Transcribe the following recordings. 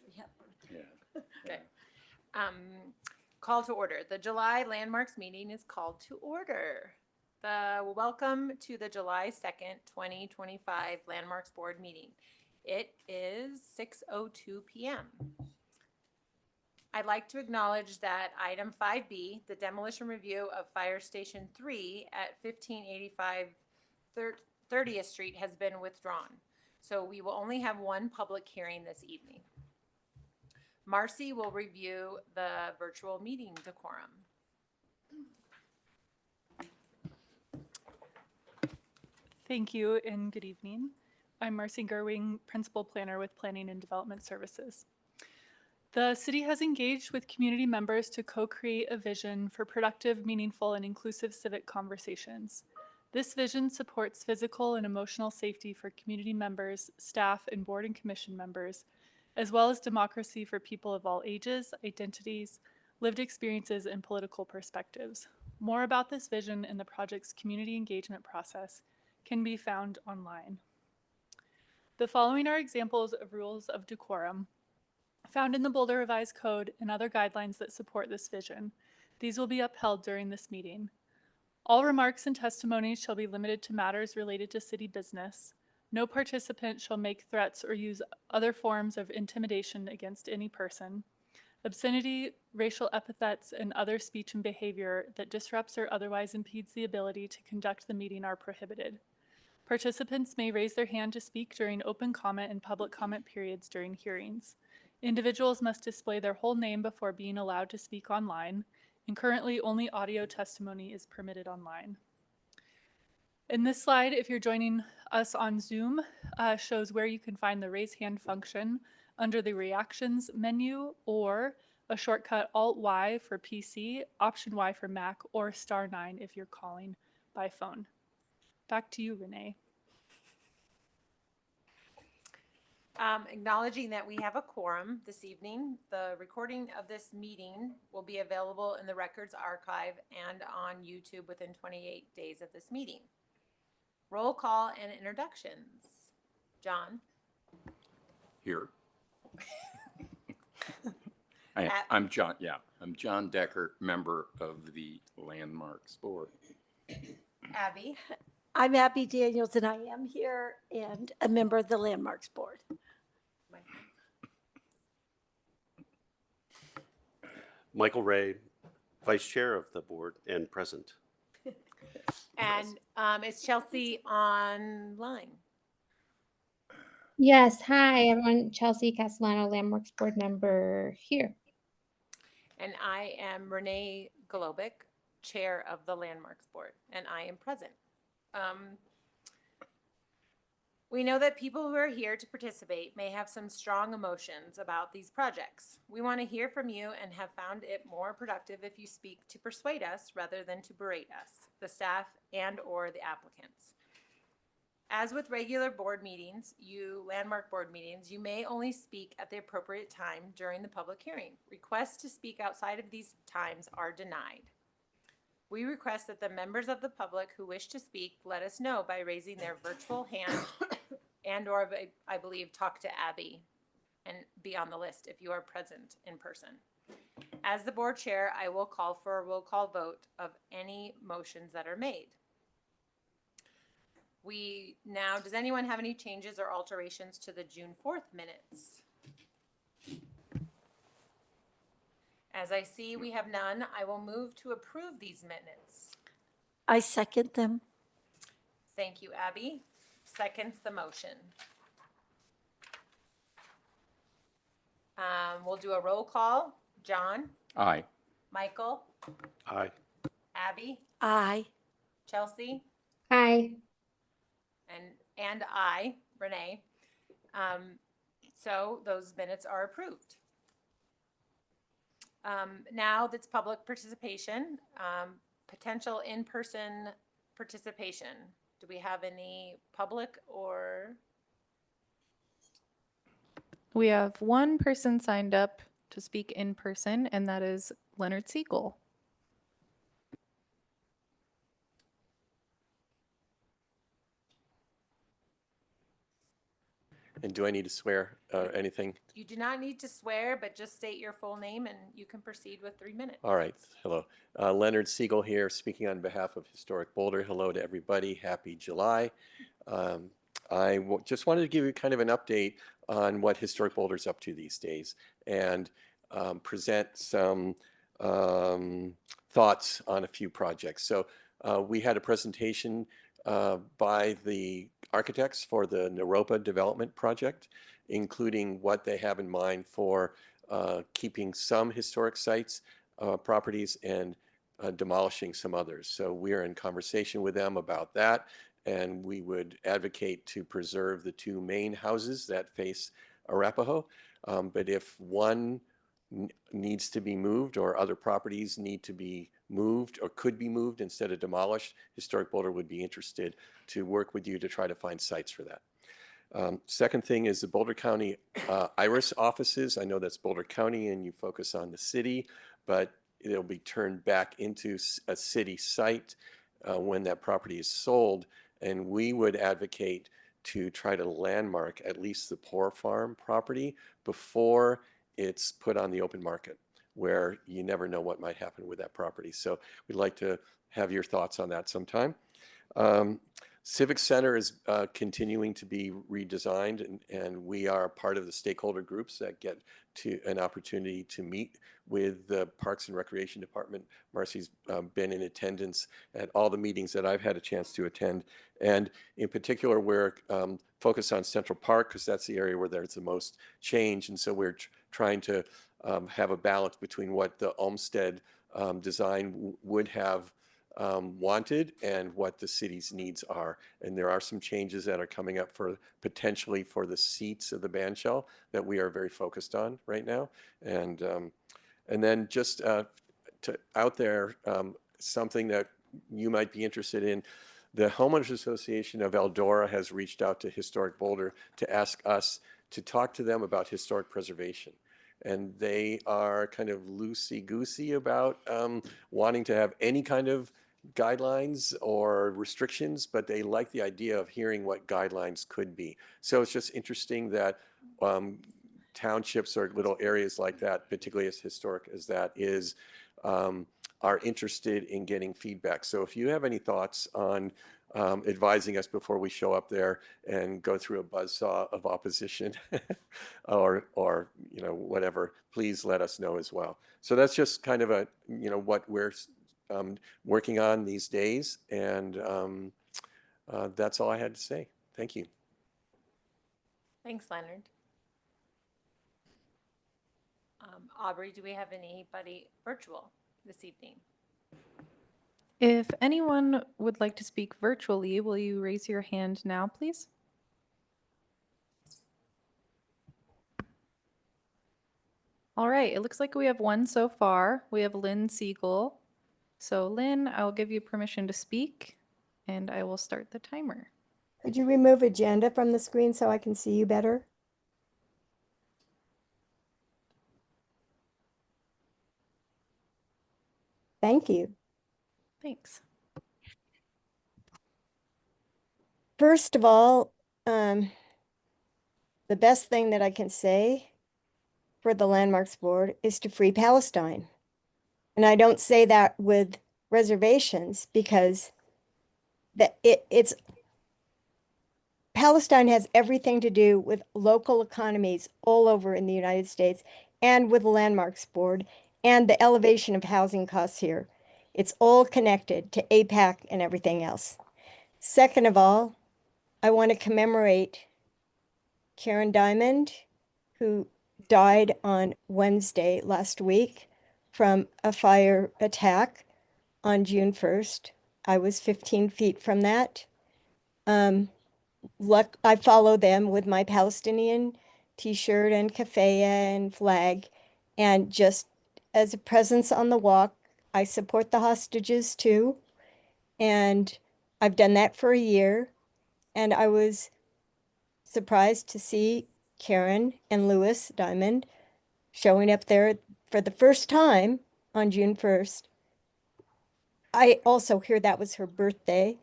Yeah. Okay. Call to order. The July Landmarks meeting is called to order. Welcome to the July 2nd, 2025 Landmarks Board meeting. It is 6:02 p.m. I'd like to acknowledge that item 5B, the demolition review of Fire Station 3 at 1585 30th Street, has been withdrawn. So we will only have one public hearing this evening. Marcy will review the virtual meeting decorum. Thank you and good evening. I'm Marcy Gerwing, Principal Planner with Planning and Development Services. The city has engaged with community members to co-create a vision for productive, meaningful, and inclusive civic conversations. This vision supports physical and emotional safety for community members, staff, and board and commission members, as well as democracy for people of all ages, identities, lived experiences, and political perspectives. More about this vision and the project's community engagement process can be found online. The following are examples of rules of decorum found in the Boulder Revised Code and other guidelines that support this vision. These will be upheld during this meeting. All remarks and testimonies shall be limited to matters related to city business. No participant shall make threats or use other forms of intimidation against any person. Obscenity, racial epithets, and other speech and behavior that disrupts or otherwise impedes the ability to conduct the meeting are prohibited. Participants may raise their hand to speak during open comment and public comment periods during hearings. Individuals must display their whole name before being allowed to speak online, and currently only audio testimony is permitted online. In this slide, if you're joining us on Zoom, shows where you can find the raise hand function under the reactions menu, or a shortcut Alt-Y for PC, Option Y for Mac, or *9 if you're calling by phone. Back to you, Renee. Acknowledging that we have a quorum this evening, the recording of this meeting will be available in the Records Archive and on YouTube within 28 days of this meeting. Roll call and introductions. John? Here. I'm John. Yeah, I'm John Decker, member of the Landmarks Board. Abby? I'm Abby Daniels, and I am here and a member of the Landmarks Board. Michael Ray, Vice Chair of the Board and present. And is Chelsea online? Yes, hi everyone. Chelsea Castellano, Landmarks Board member here. And I am Renee Golobic, Chair of the Landmarks Board, and I am present. We know that people who are here to participate may have some strong emotions about these projects. We want to hear from you and have found it more productive if you speak to persuade us rather than to berate us, the staff and/or the applicants. As with regular board meetings, Landmark Board meetings, you may only speak at the appropriate time during the public hearing. Requests to speak outside of these times are denied. We request that the members of the public who wish to speak let us know by raising their virtual hand and/or, I believe, talk to Abby and be on the list if you are present in person. As the board chair, I will call for a roll call vote of any motions that are made. Does anyone have any changes or alterations to the June 4th minutes? As I see we have none, I will move to approve these minutes. I second them. Thank you, Abby. Seconds the motion. We'll do a roll call. John? Aye. Michael? Aye. Abby? Aye. Chelsea? Hi. And I, Renee. So those minutes are approved. Now that's public participation, potential in-person participation. Do we have any public or? We have one person signed up to speak in person, and that is Leonard Siegel. And do I need to swear anything? You do not need to swear, but just state your full name and you can proceed with 3 minutes. All right. Hello. Leonard Siegel here, speaking on behalf of Historic Boulder. Hello to everybody. Happy July. Just wanted to give you kind of an update on what Historic Boulder is up to these days and present some thoughts on a few projects. So we had a presentation by the architects for the Naropa Development Project, including what they have in mind for keeping some historic sites, properties, and demolishing some others. So we are in conversation with them about that, and we would advocate to preserve the 2 main houses that face Arapahoe. But if one needs to be moved or other properties need to be moved or could be moved instead of demolished, Historic Boulder would be interested to work with you to try to find sites for that. Second thing is the Boulder County IRIS offices. I know that's Boulder County and you focus on the city, but it'll be turned back into a city site when that property is sold. And we would advocate to try to landmark at least the Poor Farm property before it's put on the open market, where you never know what might happen with that property. So we'd like to have your thoughts on that sometime. Civic Center is continuing to be redesigned, and we are part of the stakeholder groups that get to an opportunity to meet with the Parks and Recreation Department. Marcy's been in attendance at all the meetings that I've had a chance to attend, and in particular we're focused on Central Park because that's the area where there's the most change, and so we're trying to have a balance between what the Olmsted design would have wanted and what the city's needs are. And there are some changes that are coming up for potentially for the seats of the bandshell that we are very focused on right now. And then just out there, something that you might be interested in, the Homeowners Association of Eldora has reached out to Historic Boulder to ask us to talk to them about historic preservation. And they are kind of loosey-goosey about wanting to have any kind of guidelines or restrictions, but they like the idea of hearing what guidelines could be. So it's just interesting that townships or little areas like that, particularly as historic as that is, are interested in getting feedback. So if you have any thoughts on advising us before we show up there and go through a buzzsaw of opposition or whatever, please let us know as well. So that's just kind of what we're working on these days. And that's all I had to say. Thank you. Thanks, Leonard. Aubrey, do we have anybody virtual this evening? If anyone would like to speak virtually, will you raise your hand now, please? All right, it looks like we have one so far. We have Lynn Siegel. So Lynn, I'll give you permission to speak and I will start the timer. Could you remove agenda from the screen so I can see you better? Thank you. Thanks. First of all, the best thing that I can say for the Landmarks Board is to free Palestine. And I don't say that with reservations because it's Palestine has everything to do with local economies all over in the United States and with the Landmarks Board and the elevation of housing costs here. It's all connected to AIPAC and everything else. Second of all, I want to commemorate Karen Diamond, who died on Wednesday last week from a fire attack on June 1st. I was 15 feet from that. I follow them with my Palestinian t-shirt and keffiyeh and flag, and just as a presence on the walk, I support the hostages too. And I've done that for a year. And I was surprised to see Karen and Lewis Diamond showing up there for the first time on June 1st. I also hear that was her birthday.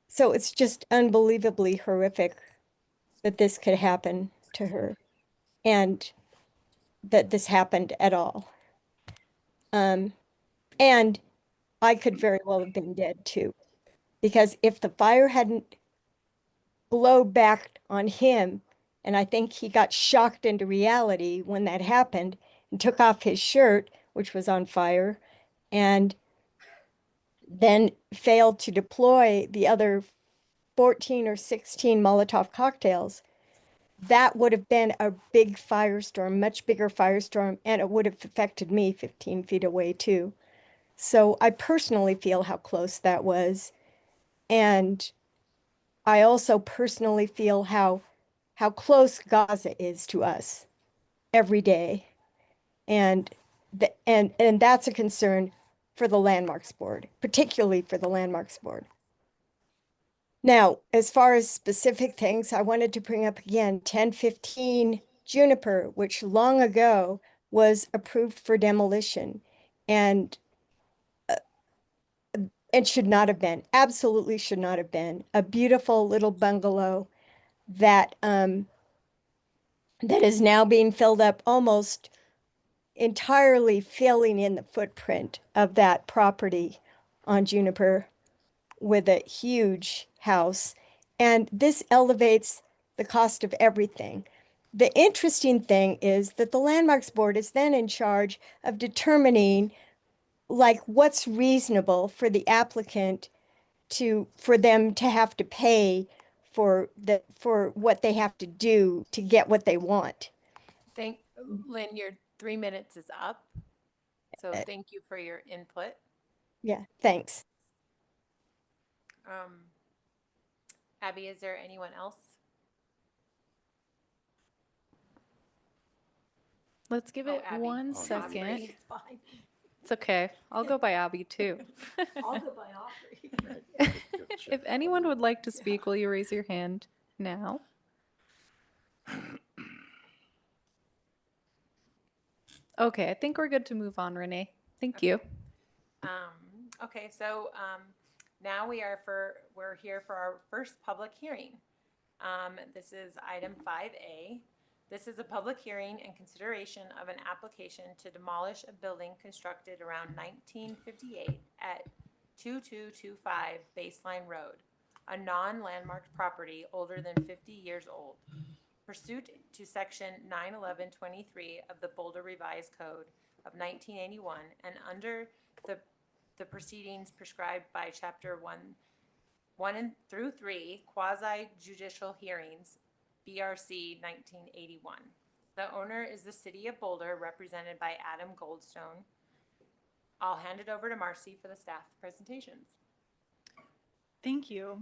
So it's just unbelievably horrific that this could happen to her and that this happened at all. And I could very well have been dead too, because if the fire hadn't blown back on him, and I think he got shocked into reality when that happened and took off his shirt, which was on fire, and then failed to deploy the other 14 or 16 Molotov cocktails, that would have been a big firestorm, much bigger firestorm, and it would have affected me 15 feet away too. So I personally feel how close that was. And I also personally feel how close Gaza is to us every day. And and that's a concern for the Landmarks Board, particularly for the Landmarks Board. Now, as far as specific things, I wanted to bring up again 1015 Juniper, which long ago was approved for demolition and it should not have been, absolutely should not have been, a beautiful little bungalow that that is now being filled up, almost entirely filling in the footprint of that property on Juniper with a huge house. And this elevates the cost of everything. The interesting thing is that the Landmarks Board is then in charge of determining like what's reasonable for the applicant for them to have to pay for what they have to do to get what they want. Lynn, your 3 minutes is up. So Uh, thank you for your input. Yeah, thanks. Abby, is there anyone else? Let's give Oh, it Abby. one Oh, second. Abby. It's fine. It's okay. I'll go by Abby too. I'll go by Aubrey. If anyone would like to speak, will you raise your hand now? Okay, I think we're good to move on, Renee. Thank you. Okay, so now we're here for our first public hearing. This is item 5A. This is a public hearing and consideration of an application to demolish a building constructed around 1958 at 2225 Baseline Road, a non-landmarked property older than 50 years old. Pursuant to section 91123 of the Boulder Revised Code of 1981 and under the proceedings prescribed by chapter 1 through 3 quasi judicial hearings, BRC 1981. The owner is the city of Boulder, represented by Adam Goldstone. I'll hand it over to Marcy for the staff presentations. Thank you.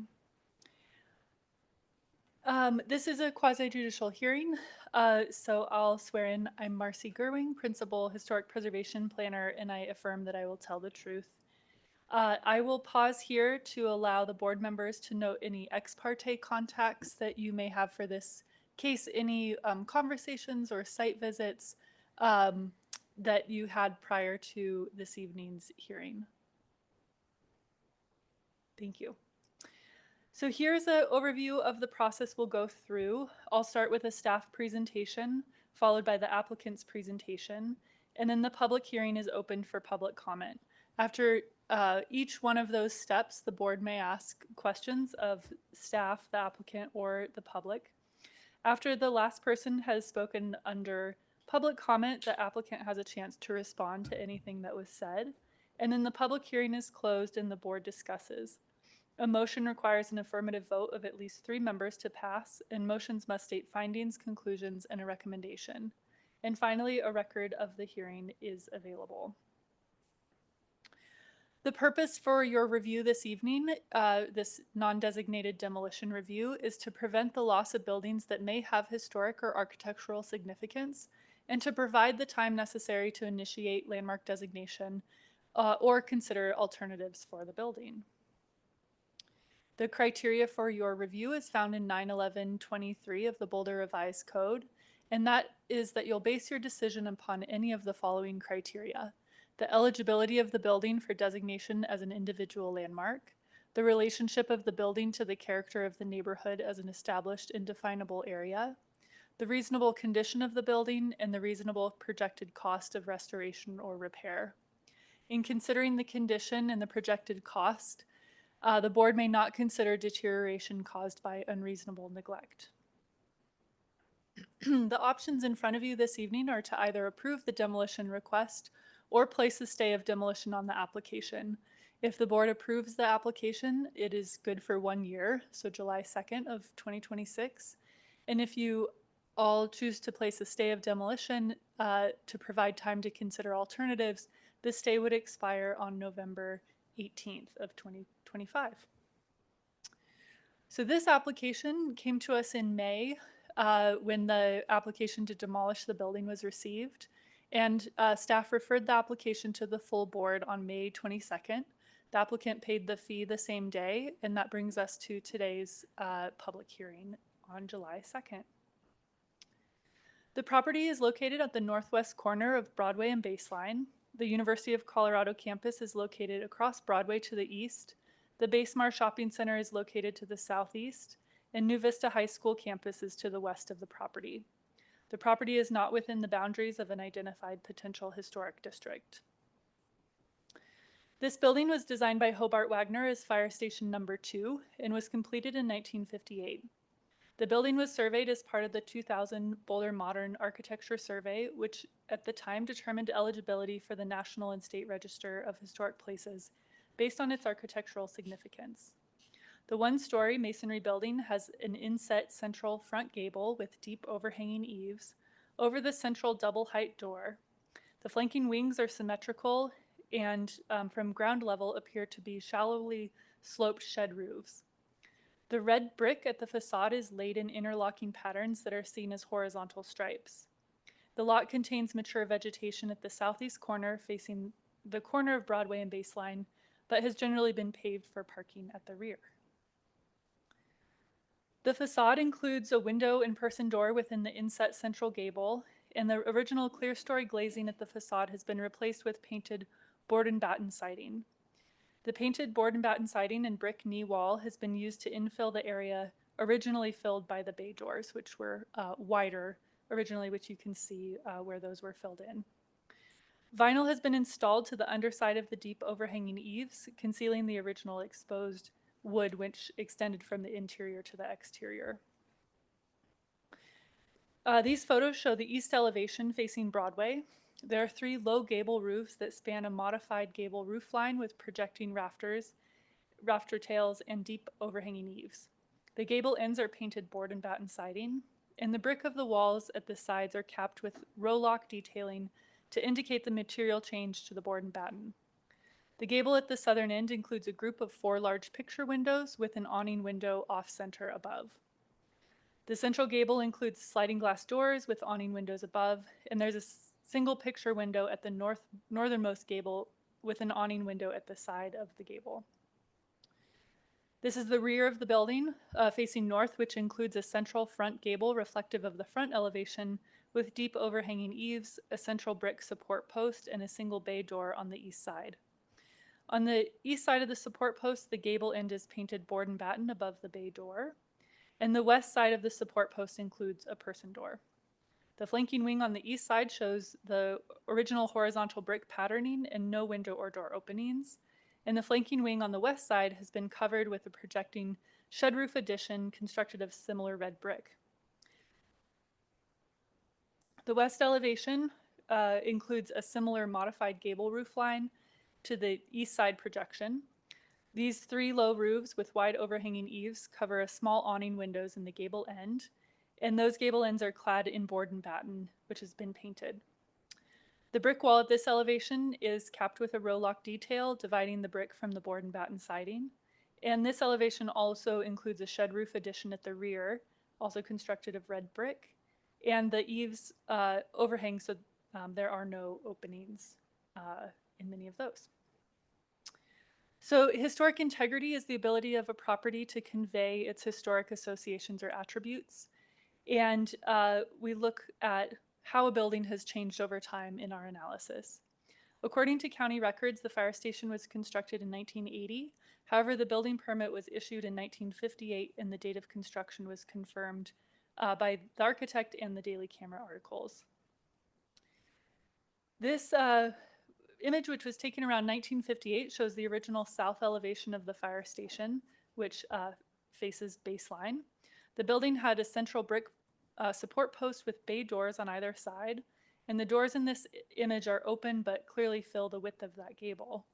This is a quasi-judicial hearing, so I'll swear in. I'm Marcy Gerwing, Principal Historic Preservation Planner, and I affirm that I will tell the truth. I will pause here to allow the board members to note any ex parte contacts that you may have for this case, any conversations or site visits that you had prior to this evening's hearing. Thank you. So here's an overview of the process we'll go through. I'll start with a staff presentation, followed by the applicant's presentation, and then the public hearing is open for public comment. After each one of those steps, the board may ask questions of staff, the applicant, or the public. After the last person has spoken under public comment, the applicant has a chance to respond to anything that was said, and then the public hearing is closed and the board discusses. A motion requires an affirmative vote of at least 3 members to pass, and motions must state findings, conclusions, and a recommendation. And finally, a record of the hearing is available. The purpose for your review this evening, this non-designated demolition review, is to prevent the loss of buildings that may have historic or architectural significance, and to provide the time necessary to initiate landmark designation or consider alternatives for the building. The criteria for your review is found in 91123 of the Boulder Revised Code, and that is that you'll base your decision upon any of the following criteria: the eligibility of the building for designation as an individual landmark, the relationship of the building to the character of the neighborhood as an established and definable area, the reasonable condition of the building, and the reasonable projected cost of restoration or repair. In considering the condition and the projected cost, the board may not consider deterioration caused by unreasonable neglect. The options in front of you this evening are to either approve the demolition request or place a stay of demolition on the application. If the board approves the application, it is good for 1 year, so July 2nd of 2026. And if you all choose to place a stay of demolition to provide time to consider alternatives, the stay would expire on November 18th of 2025. So this application came to us in May when the application to demolish the building was received, and staff referred the application to the full board on May 22nd. The applicant paid the fee the same day, and that brings us to today's public hearing on July 2nd. The property is located at the northwest corner of Broadway and Baseline. The University of Colorado campus is located across Broadway to the east. The Basemar Shopping Center is located to the southeast, and New Vista High School campus is to the west of the property. The property is not within the boundaries of an identified potential historic district. This building was designed by Hobart Wagner as Fire Station Number 2 and was completed in 1958. The building was surveyed as part of the 2000 Boulder Modern Architecture Survey, which at the time determined eligibility for the National and State Register of Historic Places based on its architectural significance. The one-story masonry building has an inset central front gable with deep overhanging eaves over the central double-height door. The flanking wings are symmetrical and from ground level appear to be shallowly sloped shed roofs. The red brick at the facade is laid in interlocking patterns that are seen as horizontal stripes. The lot contains mature vegetation at the southeast corner facing the corner of Broadway and Baseline, but has generally been paved for parking at the rear. The facade includes a window and person door within the inset central gable, and the original clear-story glazing at the facade has been replaced with painted board and batten siding. The painted board and batten siding and brick knee wall has been used to infill the area originally filled by the bay doors, which were wider originally, which you can see where those were filled in. Vinyl has been installed to the underside of the deep overhanging eaves, concealing the original exposed wood which extended from the interior to the exterior. These photos show the east elevation facing Broadway. There are 3 low gable roofs that span a modified gable roof line with projecting rafters, rafter tails, and deep overhanging eaves. The gable ends are painted board and batten siding, and the brick of the walls at the sides are capped with row-lock detailing to indicate the material change to the board and batten. The gable at the southern end includes a group of 4 large picture windows with an awning window off-center above. The central gable includes sliding glass doors with awning windows above, and there's a single picture window at the northernmost gable with an awning window at the side of the gable. This is the rear of the building facing north, which includes a central front gable reflective of the front elevation with deep overhanging eaves, a central brick support post, and a single bay door on the east side. On the east side of the support post, the gable end is painted board and batten above the bay door, and the west side of the support post includes a person door. The flanking wing on the east side shows the original horizontal brick patterning and no window or door openings, and the flanking wing on the west side has been covered with a projecting shed roof addition constructed of similar red brick. The west elevation includes a similar modified gable roof line to the east side projection. These 3 low roofs with wide overhanging eaves cover a small awning windows in the gable end, and those gable ends are clad in board and batten, which has been painted. The brick wall at this elevation is capped with a row-lock detail dividing the brick from the board and batten siding, and this elevation also includes a shed roof addition at the rear, also constructed of red brick, and the eaves overhang, so there are no openings in many of those. So historic integrity is the ability of a property to convey its historic associations or attributes. And we look at how a building has changed over time in our analysis. According to county records, the fire station was constructed in 1980 However, the building permit was issued in 1958 and the date of construction was confirmed by the architect and the Daily Camera articles. This image, which was taken around 1958, shows the original south elevation of the fire station, which faces baseline. The building had a central brick support post with bay doors on either side, and the doors in this image are open but clearly fill the width of that gable.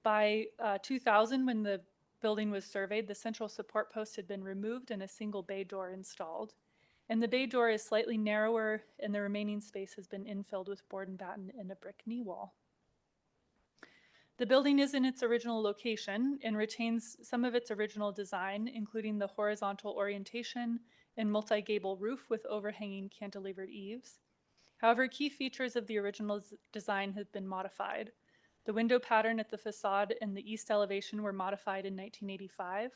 By 2000, when the building was surveyed, the central support post had been removed and a single bay door installed. And the bay door is slightly narrower, and the remaining space has been infilled with board and batten and a brick knee wall. The building is in its original location and retains some of its original design, including the horizontal orientation and multi-gable roof with overhanging cantilevered eaves. However, key features of the original design have been modified. The window pattern at the facade and the east elevation were modified in 1985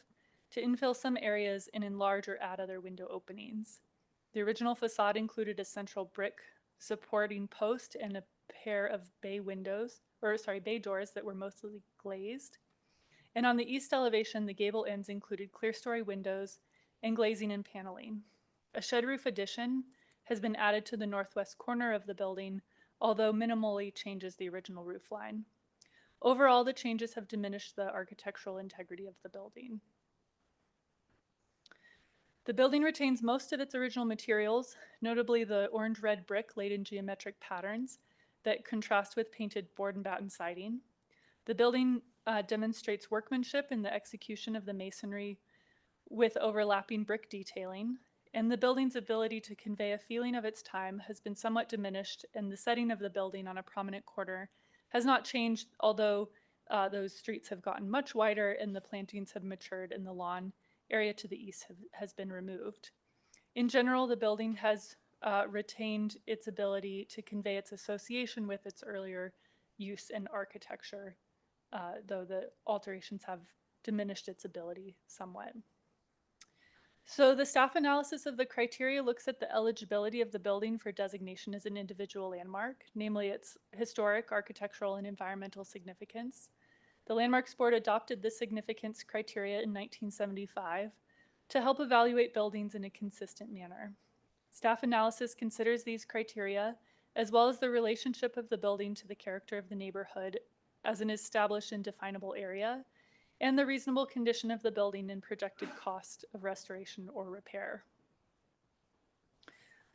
to infill some areas and enlarge or add other window openings. The original facade included a central brick supporting post and a pair of bay doors that were mostly glazed. And on the east elevation, the gable ends included clerestory windows and glazing and paneling. A shed roof addition has been added to the northwest corner of the building, although minimally changes the original roof line. Overall, the changes have diminished the architectural integrity of the building. The building retains most of its original materials, notably the orange-red brick laid in geometric patterns that contrast with painted board and batten siding. The building demonstrates workmanship in the execution of the masonry with overlapping brick detailing, and the building's ability to convey a feeling of its time has been somewhat diminished, and the setting of the building on a prominent corner has not changed, although those streets have gotten much wider and the plantings have matured and the lawn area to the east has been removed. In general, the building has retained its ability to convey its association with its earlier use and architecture, though the alterations have diminished its ability somewhat. So the staff analysis of the criteria looks at the eligibility of the building for designation as an individual landmark, namely its historic, architectural, and environmental significance. The Landmarks Board adopted this significance criteria in 1975 to help evaluate buildings in a consistent manner. Staff analysis considers these criteria, as well as the relationship of the building to the character of the neighborhood as an established and definable area, and the reasonable condition of the building and projected cost of restoration or repair.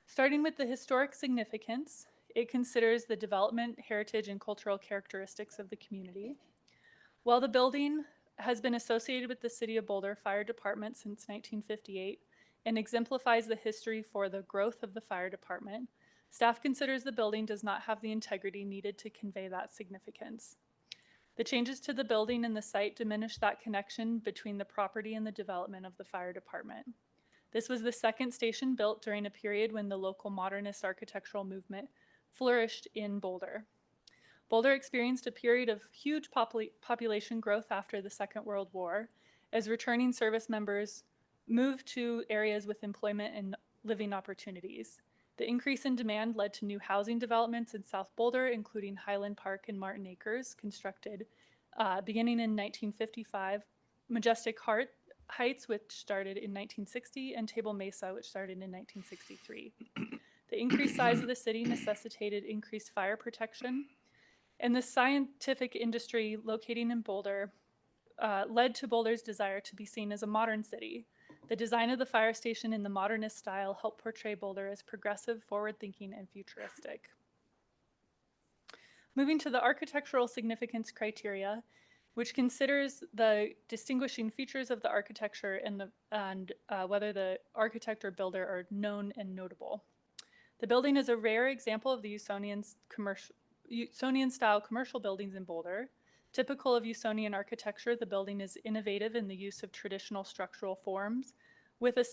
Starting with the historic significance, it considers the development, heritage, and cultural characteristics of the community. While the building has been associated with the City of Boulder Fire Department since 1958 and exemplifies the history for the growth of the fire department, staff considers the building does not have the integrity needed to convey that significance. The changes to the building and the site diminish that connection between the property and the development of the fire department. This was the second station built during a period when the local modernist architectural movement flourished in Boulder. Boulder experienced a period of huge population growth after the Second World War, as returning service members moved to areas with employment and living opportunities. The increase in demand led to new housing developments in South Boulder, including Highland Park and Martin Acres, constructed beginning in 1955, Majestic Heights, which started in 1960, and Table Mesa, which started in 1963. The increased size of the city necessitated increased fire protection, and the scientific industry locating in Boulder led to Boulder's desire to be seen as a modern city. The design of the fire station in the modernist style helped portray Boulder as progressive, forward-thinking, and futuristic. Moving to the architectural significance criteria, which considers the distinguishing features of the architecture and whether the architect or builder are known and notable. The building is a rare example of the Usonian-style commercial buildings in Boulder. Typical of Usonian architecture, the building is innovative in the use of traditional structural forms, with a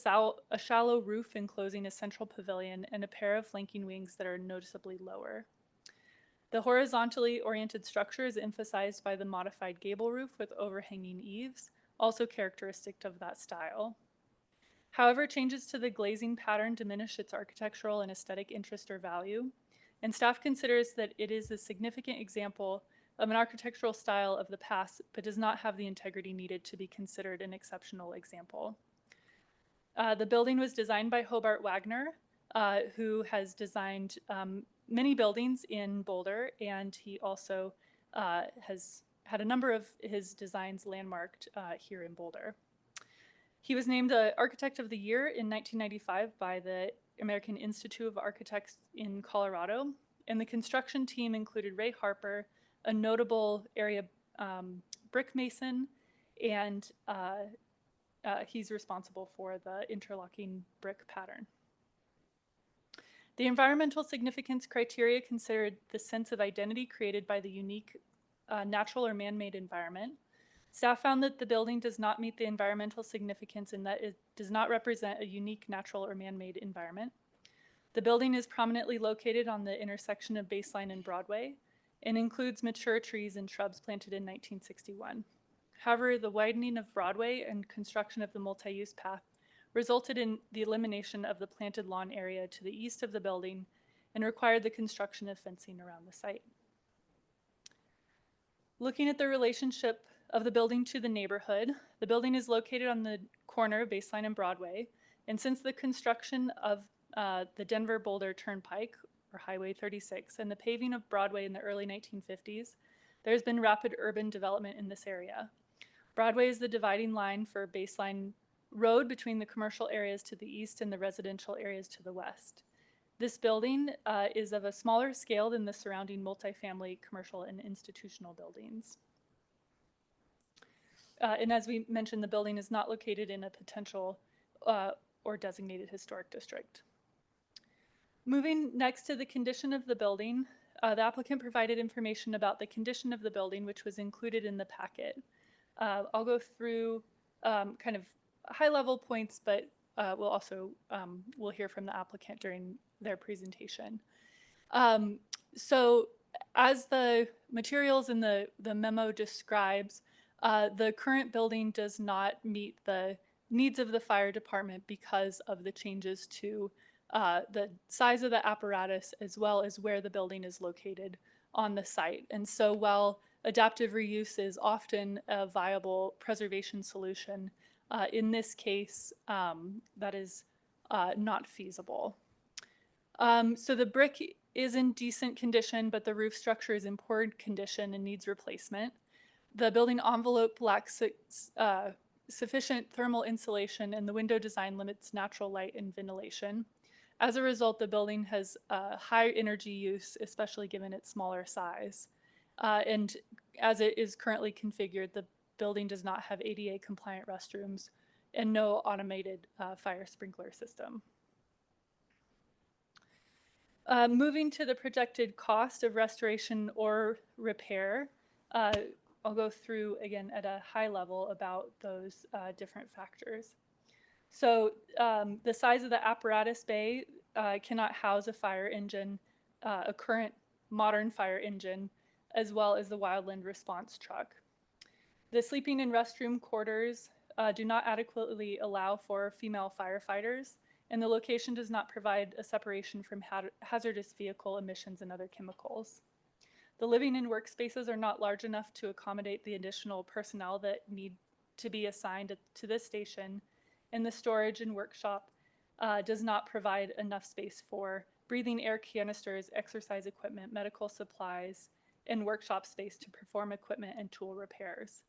shallow roof enclosing a central pavilion and a pair of flanking wings that are noticeably lower. The horizontally oriented structure is emphasized by the modified gable roof with overhanging eaves, also characteristic of that style. However, changes to the glazing pattern diminish its architectural and aesthetic interest or value, and staff considers that it is a significant example of an architectural style of the past, but does not have the integrity needed to be considered an exceptional example. The building was designed by Hobart Wagner, who has designed many buildings in Boulder, and he also has had a number of his designs landmarked here in Boulder. He was named the Architect of the Year in 1995 by the American Institute of Architects in Colorado, and the construction team included Ray Harper, a notable area brick mason, and he's responsible for the interlocking brick pattern. The environmental significance criteria considered the sense of identity created by the unique natural or man-made environment. Staff found that the building does not meet the environmental significance in that it does not represent a unique natural or man-made environment. The building is prominently located on the intersection of Baseline and Broadway and includes mature trees and shrubs planted in 1961. However, the widening of Broadway and construction of the multi-use path resulted in the elimination of the planted lawn area to the east of the building and required the construction of fencing around the site. Looking at the relationship of the building to the neighborhood, the building is located on the corner of Baseline and Broadway, and since the construction of the Denver-Boulder Turnpike, or Highway 36, and the paving of Broadway in the early 1950s, there's been rapid urban development in this area. Broadway is the dividing line for Baseline Road between the commercial areas to the east and the residential areas to the west. This building is of a smaller scale than the surrounding multifamily commercial and institutional buildings. And as we mentioned, the building is not located in a potential or designated historic district. Moving next to the condition of the building, the applicant provided information about the condition of the building, which was included in the packet. I'll go through kind of high-level points, but we'll hear from the applicant during their presentation. So as the materials in the memo describes, the current building does not meet the needs of the fire department because of the changes to the size of the apparatus as well as where the building is located on the site. And so while adaptive reuse is often a viable preservation solution, in this case, that is not feasible. So the brick is in decent condition, but the roof structure is in poor condition and needs replacement. The building envelope lacks sufficient thermal insulation, and the window design limits natural light and ventilation. As a result, the building has high energy use, especially given its smaller size. And as it is currently configured, the building does not have ADA compliant restrooms and no automated fire sprinkler system. Moving to the projected cost of restoration or repair, I'll go through again at a high level about those different factors. So the size of the apparatus bay cannot house a fire engine, a current modern fire engine, as well as the wildland response truck. The sleeping and restroom quarters do not adequately allow for female firefighters, and the location does not provide a separation from hazardous vehicle emissions and other chemicals. The living and workspaces are not large enough to accommodate the additional personnel that need to be assigned to this station, and the storage and workshop does not provide enough space for breathing air canisters, exercise equipment, medical supplies, and workshop space to perform equipment and tool repairs.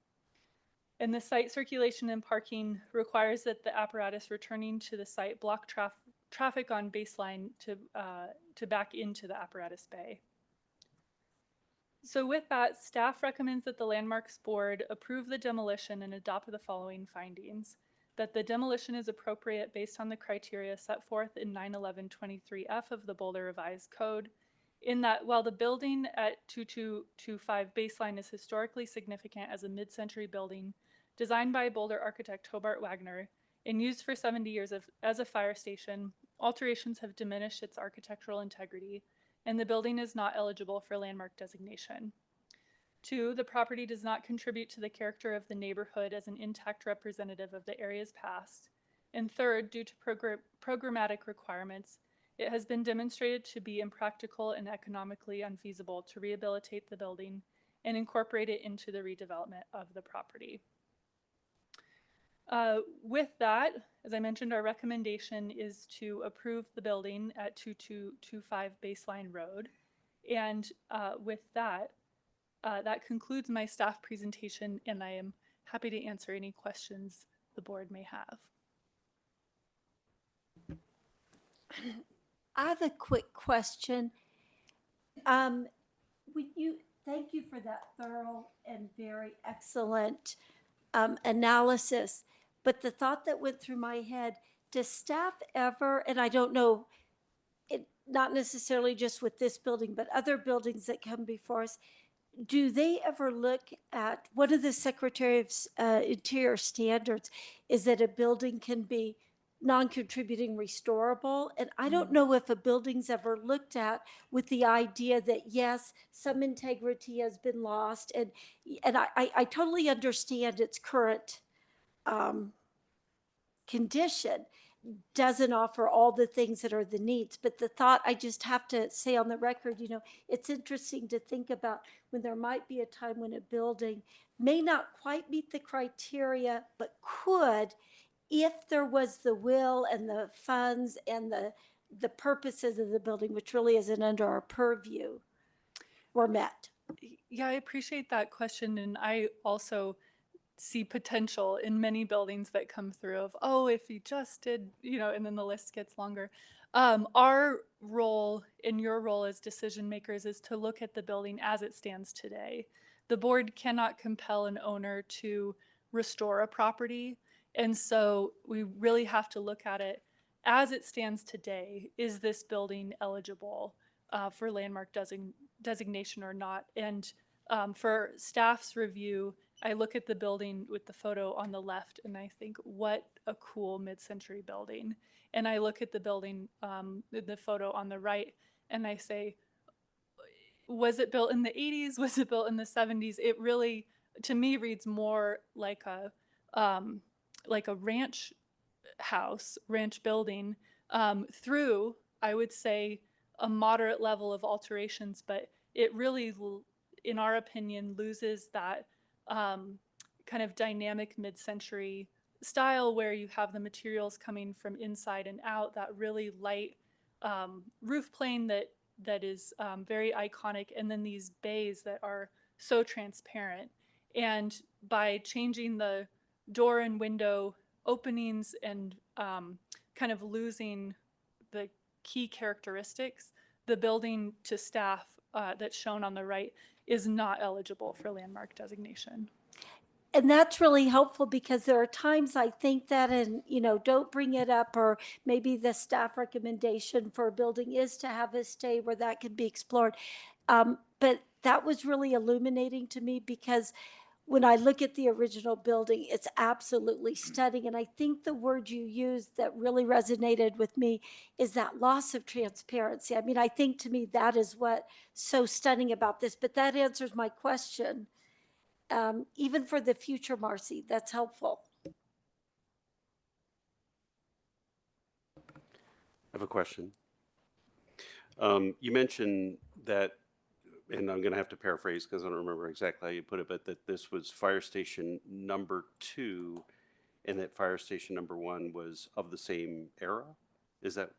And the site circulation and parking requires that the apparatus returning to the site block traffic on Baseline to back into the apparatus bay. So with that, staff recommends that the Landmarks Board approve the demolition and adopt the following findings: that the demolition is appropriate based on the criteria set forth in 91123F of the Boulder Revised Code, in that while the building at 2225 Baseline is historically significant as a mid-century building designed by Boulder architect Hobart Wagner and used for 70 years as a fire station, alterations have diminished its architectural integrity, and the building is not eligible for landmark designation. 2, the property does not contribute to the character of the neighborhood as an intact representative of the area's past. And 3rd, due to programmatic requirements, it has been demonstrated to be impractical and economically unfeasible to rehabilitate the building and incorporate it into the redevelopment of the property. With that, as I mentioned, our recommendation is to approve the building at 2225 Baseline Road. And with that, that concludes my staff presentation, and I am happy to answer any questions the board may have. I have a quick question. Thank you for that thorough and very excellent analysis. But the thought that went through my head, does staff ever, and I don't know, not necessarily just with this building, but other buildings that come before us, do they ever look at, one of the Secretary of Interior standards is that a building can be non-contributing restorable? And I don't know if a building's ever looked at with the idea that, yes, some integrity has been lost. And I totally understand its current condition doesn't offer all the things that are the needs. But the thought, I just have to say on the record, it's interesting to think about when there might be a time when a building may not quite meet the criteria, but could, if there was the will and the funds and the purposes of the building, which really isn't under our purview, were met. Yeah, I appreciate that question. And I also see potential in many buildings that come through of, oh, if you just did, and then the list gets longer. Our role and your role as decision makers is to look at the building as it stands today. The board cannot compel an owner to restore a property. And so we really have to look at it as it stands today. Is this building eligible for landmark designation or not? And for staff's review, I look at the building with the photo on the left and I think, what a cool mid-century building. And I look at the building, the photo on the right, and I say, was it built in the 80s? Was it built in the 70s? It really, to me, reads more like a ranch house, ranch building, through, I would say, a moderate level of alterations, but it really, in our opinion, loses that kind of dynamic mid-century style where you have the materials coming from inside and out, that really light roof plane that is very iconic, and then these bays that are so transparent. And by changing the door and window openings and kind of losing the key characteristics, the building to staff that's shown on the right is not eligible for landmark designation. And that's really helpful because there are times I think that, and don't bring it up, or maybe the staff recommendation for a building is to have a stay where that could be explored. But that was really illuminating to me because when I look at the original building, it's absolutely stunning. And I think the word you used that really resonated with me is that loss of transparency. I mean, I think to me that is what's so stunning about this, but that answers my question. Even for the future, Marcy, that's helpful. I have a question. You mentioned that, and I'm going to have to paraphrase because I don't remember exactly how you put it, but that this was fire station number 2 and that fire station number 1 was of the same era. Is that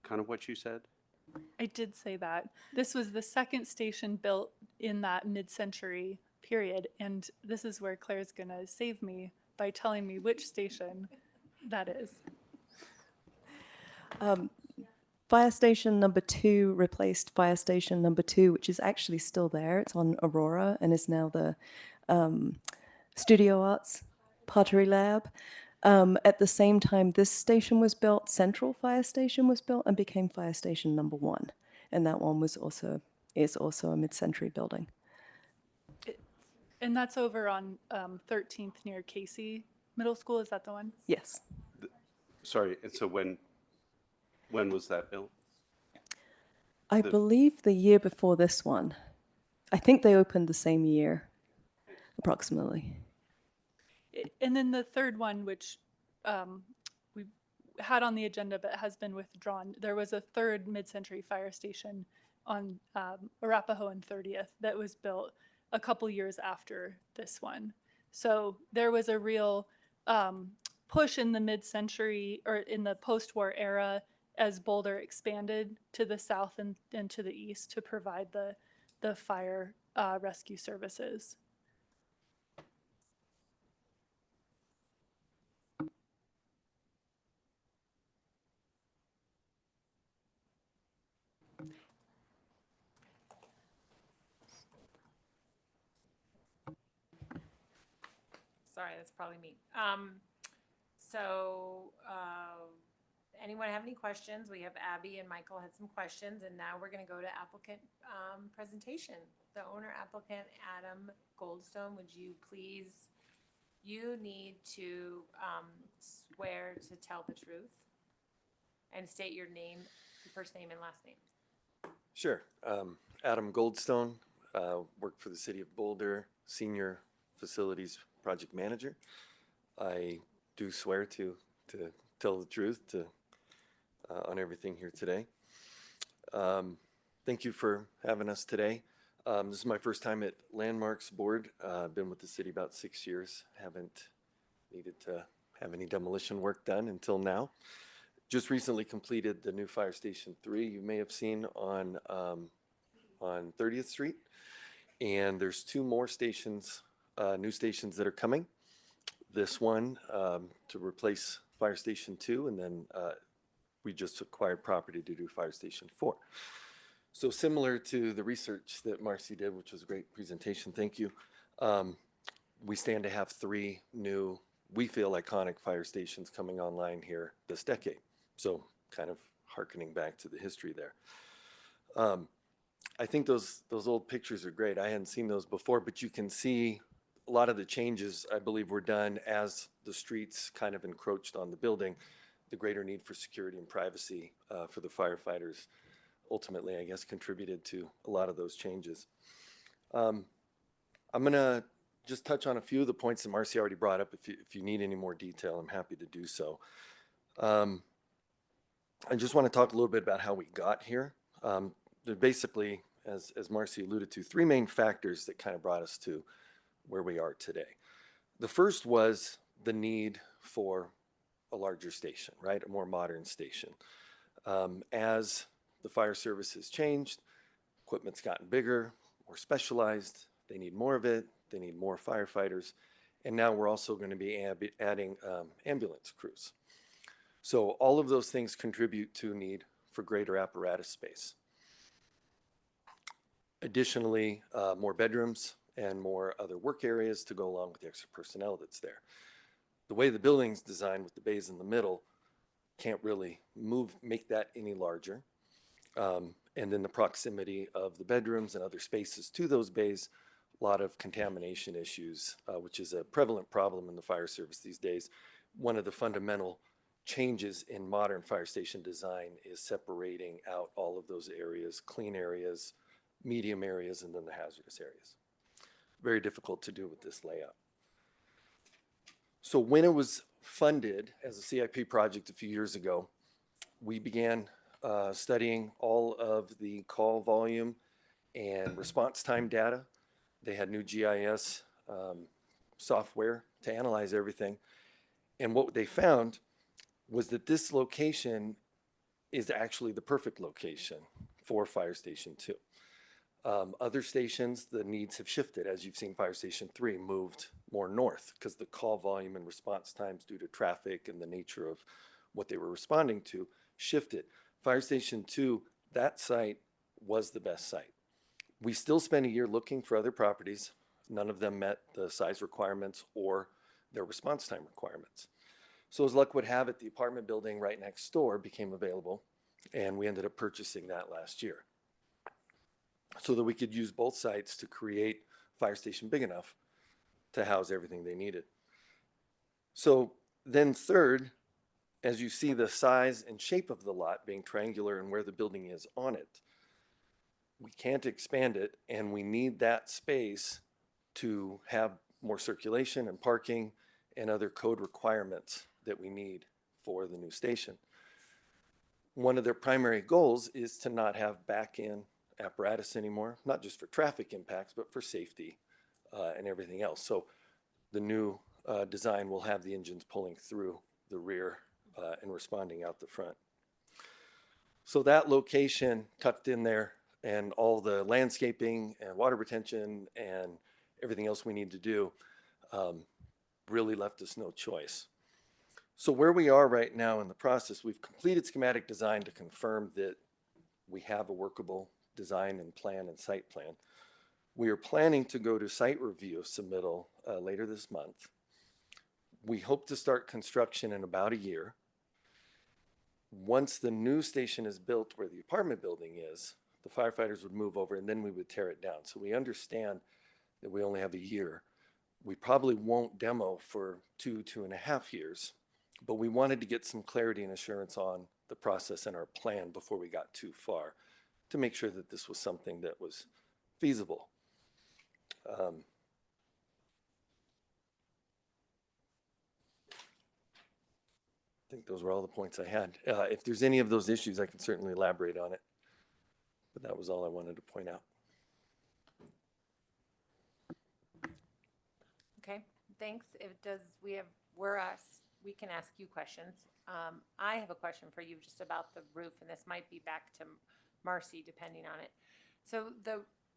kind of what you said? I did say that. This was the second station built in that mid-century period, and this is where Claire's going to save me by telling me which station that is. Fire station number 2 replaced fire station number 2, which is actually still there. It's on Aurora and is now the Studio Arts Pottery Lab. At the same time, this station was built, Central Fire Station was built and became fire station number 1. And that one is also a mid-century building. And that's over on 13th near Casey Middle School. Is that the one? Yes. Sorry, and so when was that built? I believe the year before this one. I think they opened the same year, approximately. And then the third one, which we had on the agenda but has been withdrawn, there was a third mid-century fire station on Arapahoe and 30th that was built a couple years after this one. So there was a real push in the mid-century or in the post-war era as Boulder expanded to the south and to the east to provide the fire rescue services. Sorry, that's probably me. Anyone have any questions? We have Abby and Michael had some questions, and now we're going to go to applicant presentation. The owner applicant, Adam Goldstone, would you please, you need to swear to tell the truth and state your name, your first name and last name. Sure. Adam Goldstone, work for the City of Boulder, Senior Facilities Project Manager. I do swear to tell the truth on everything here today. Thank you for having us today. This is my first time at Landmarks Board. I've been with the city about 6 years. Haven't needed to have any demolition work done until now. Just recently completed the new Fire Station 3 you may have seen on 30th Street. And there's 2 more stations, new stations that are coming. This one to replace Fire Station 2, and then we just acquired property to do Fire Station 4. So similar to the research that Marcy did, which was a great presentation, thank you. We stand to have 3 new, we feel, iconic fire stations coming online here this decade. So kind of hearkening back to the history there. I think those old pictures are great. I hadn't seen those before, but you can see a lot of the changes, I believe, were done as the streets kind of encroached on the building. The greater need for security and privacy for the firefighters ultimately, I guess, contributed to a lot of those changes. I'm going to just touch on a few of the points that Marcy already brought up. If you need any more detail, I'm happy to do so. I just want to talk a little bit about how we got here. There basically, as Marcy alluded to, 3 main factors that kind of brought us to where we are today. The first was the need for a larger station, right? A more modern station. As the fire service has changed, equipment's gotten bigger, more specialized, they need more of it, they need more firefighters, and now we're also going to be adding ambulance crews. So all of those things contribute to need for greater apparatus space. Additionally, more bedrooms and more other work areas to go along with the extra personnel that's there. The way the building's designed with the bays in the middle can't really make that any larger. And then the proximity of the bedrooms and other spaces to those bays, a lot of contamination issues, which is a prevalent problem in the fire service these days. One of the fundamental changes in modern fire station design is separating out all of those areas, clean areas, medium areas, and then the hazardous areas. Very difficult to do with this layout. So when it was funded as a CIP project a few years ago, we began studying all of the call volume and response time data. They had new GIS software to analyze everything. And what they found was that this location is actually the perfect location for Fire Station 2. Other stations, the needs have shifted. As you've seen, Fire Station 3 moved more north because the call volume and response times due to traffic and the nature of what they were responding to shifted. Fire Station 2, that site was the best site. We still spent a year looking for other properties. None of them met the size requirements or their response time requirements. So as luck would have it, the apartment building right next door became available, and we ended up purchasing that last year so that we could use both sites to create a fire station big enough to house everything they needed. So then third, as you see the size and shape of the lot being triangular and where the building is on it, we can't expand it, and we need that space to have more circulation and parking and other code requirements that we need for the new station. One of their primary goals is to not have back-in apparatus anymore, not just for traffic impacts, but for safety and everything else. So the new design will have the engines pulling through the rear and responding out the front. So that location tucked in there and all the landscaping and water retention and everything else we need to do really left us no choice. So where we are right now in the process, we've completed schematic design to confirm that we have a workable design and plan and site plan. We are planning to go to site review submittal later this month. We hope to start construction in about a year. Once the new station is built where the apartment building is, the firefighters would move over and then we would tear it down. So we understand that we only have a year. We probably won't demo for 2.5 years, but we wanted to get some clarity and assurance on the process and our plan before we got too far to make sure that this was something that was feasible. I think those were all the points I had. If there's any of those issues, I can certainly elaborate on it, but that was all I wanted to point out. Okay, thanks. We're us, we can ask you questions. I have a question for you just about the roof, and this might be back to Marcy depending on it. So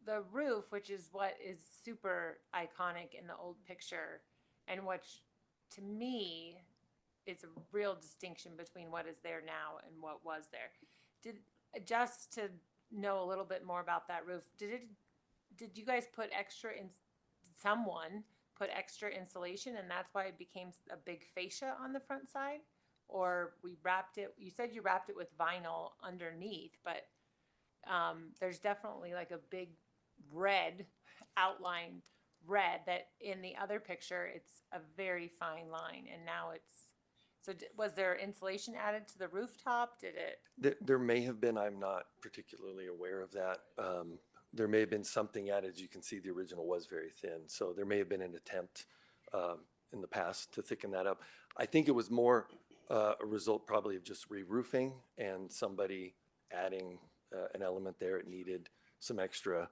the roof, which is what is super iconic in the old picture, and which to me is a real distinction between what is there now and what was there. Just to know a little bit more about that roof, did you guys put extra in, someone put extra insulation and that's why it became a big fascia on the front side? Or we wrapped it, you said you wrapped it with vinyl underneath, but there's definitely like a big red outline red that in the other picture it's a very fine line, and now it's, so was there insulation added to the rooftop? Did it? There may have been, I'm not particularly aware of that. There may have been something added. As you can see, the original was very thin, so there may have been an attempt in the past to thicken that up. I think it was more a result probably of just re-roofing and somebody adding an element there. It needed some extra,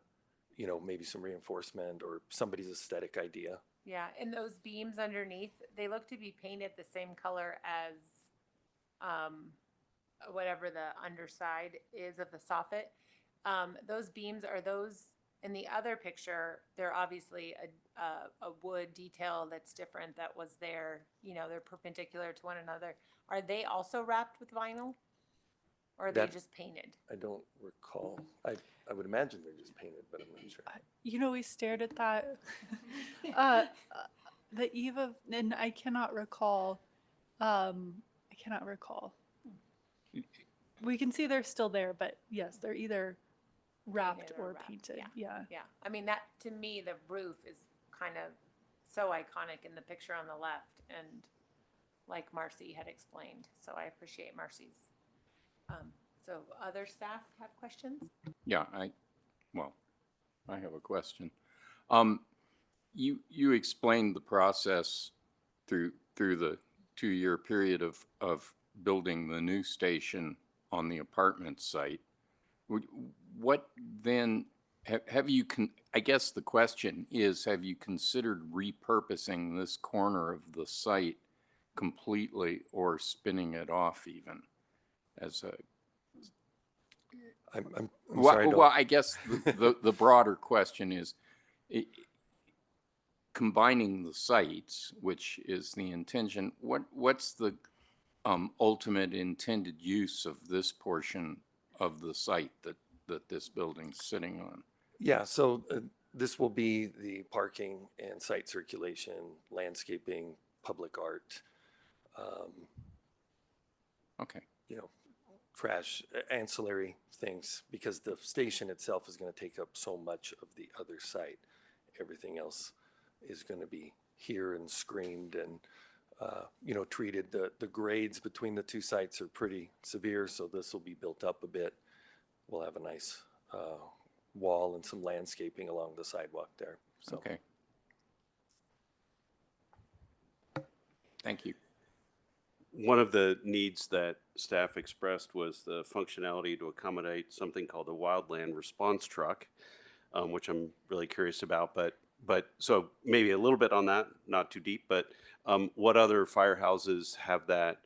maybe some reinforcement or somebody's aesthetic idea. Yeah, and those beams underneath, they look to be painted the same color as whatever the underside is of the soffit. Those beams, are those, in the other picture, they're obviously a wood detail that's different that was there, they're perpendicular to one another. Are they also wrapped with vinyl? Or are they just painted? I don't recall. I would imagine they're just painted, but I'm not sure. We stared at that the eve of, and I cannot recall. We can see they're still there, but yes, they're either wrapped or painted. Yeah. I mean, that, to me, the roof is kind of so iconic in the picture on the left, and like Marcy had explained. So I appreciate Marcy's. So other staff have questions? Yeah, I have a question. You explained the process through the 2-year period of building the new station on the apartment site. What then have you I guess the question is, have you considered repurposing this corner of the site completely or spinning it off even as a I'm sorry. Well, I guess the broader question is combining the sites, which is the intention. What's the ultimate intended use of this portion of the site that this building's sitting on? Yeah, so this will be the parking and site circulation, landscaping, public art. Okay. Trash, ancillary things, because the station itself is going to take up so much of the other site. Everything else is going to be here and screened and, treated. The grades between the two sites are pretty severe, so this will be built up a bit. We'll have a nice wall and some landscaping along the sidewalk there. So. Okay. Thank you. One of the needs that staff expressed was the functionality to accommodate something called a wildland response truck, which I'm really curious about. But so maybe a little bit on that, not too deep, but what other firehouses have that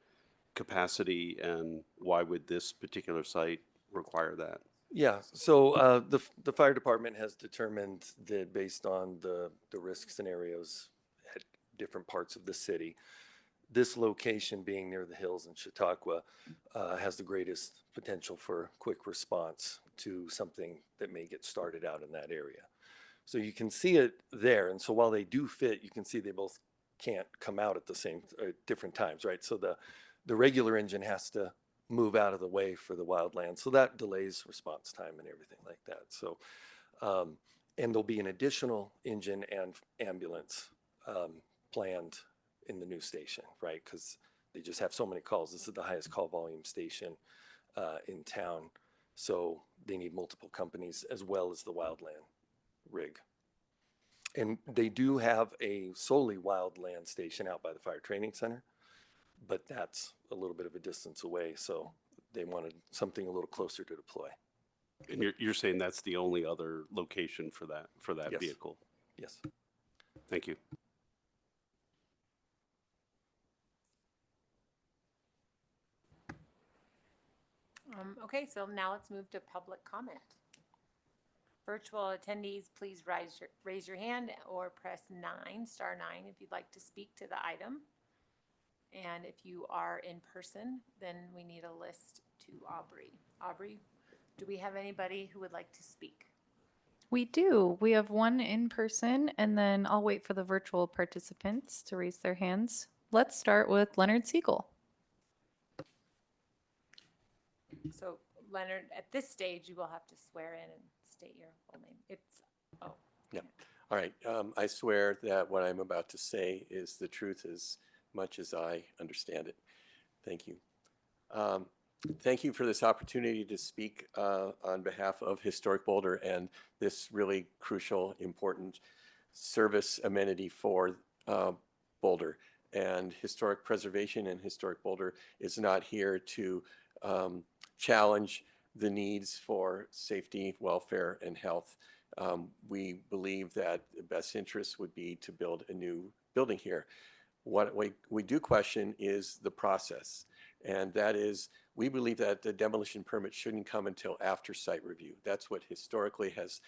capacity, and why would this particular site require that? Yeah, so the fire department has determined that based on the risk scenarios at different parts of the city, this location being near the hills in Chautauqua has the greatest potential for quick response to something that may get started out in that area. So you can see it there, and so while they do fit, you can see they both can't come out at the same different times, right? So the regular engine has to move out of the way for the wildland. So that delays response time and everything like that. So, and there'll be an additional engine and ambulance planned in the new station, right? Because they just have so many calls. This is the highest call volume station in town. So they need multiple companies as well as the wildland rig. And they do have a solely wildland station out by the fire training center, but that's a little bit of a distance away, so they wanted something a little closer to deploy. And you're saying that's the only other location for that Yes. vehicle? Yes. Thank you. Okay, so now let's move to public comment. Virtual attendees, please raise your hand or press *9 if you'd like to speak to the item. And if you are in person, then we need a list to Aubrey. Aubrey, do we have anybody who would like to speak? We do. We have one in person, and then I'll wait for the virtual participants to raise their hands. Let's start with Leonard Siegel. So Leonard, at this stage, you will have to swear in and state your full name. Yeah. All right. I swear that what I'm about to say is the truth as much as I understand it. Thank you. Thank you for this opportunity to speak on behalf of Historic Boulder and this really crucial, important service amenity for Boulder. And historic preservation and Historic Boulder is not here to challenge the needs for safety, welfare, and health. We believe that the best interest would be to build a new building here. What we do question is the process, and that is, we believe that the demolition permit shouldn't come until after site review. That's what historically has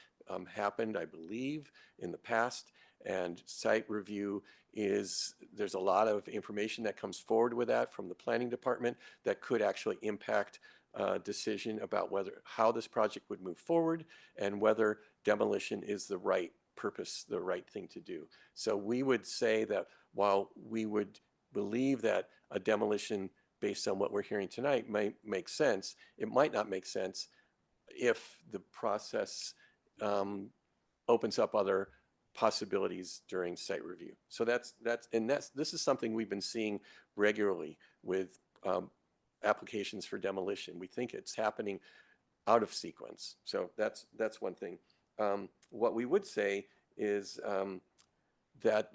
happened, I believe, in the past. And site review is, there's a lot of information that comes forward with that from the planning department that could actually impact a decision about how this project would move forward and whether demolition is the right purpose, the right thing to do. So we would say that while we would believe that a demolition based on what we're hearing tonight might make sense, it might not make sense if the process opens up other possibilities during site review. So this is something we've been seeing regularly with applications for demolition. We think it's happening out of sequence. So that's one thing. What we would say is that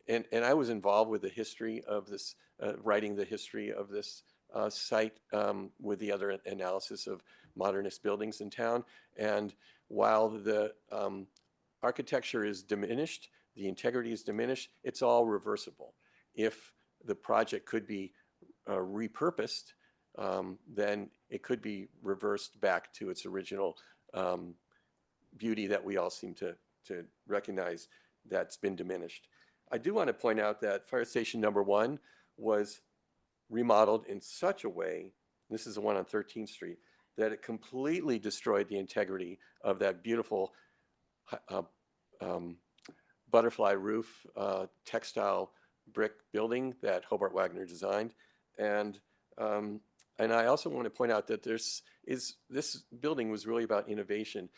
and I was involved with the history of this, writing the history of this site with the other analysis of modernist buildings in town. And while the architecture is diminished, the integrity is diminished, it's all reversible. If the project could be repurposed, then it could be reversed back to its original beauty that we all seem to recognize that's been diminished. I do want to point out that Fire Station number 1 was remodeled in such a way, this is the one on 13th Street, that it completely destroyed the integrity of that beautiful butterfly roof textile brick building that Hobart Wagner designed. And I also want to point out that this building was really about innovation.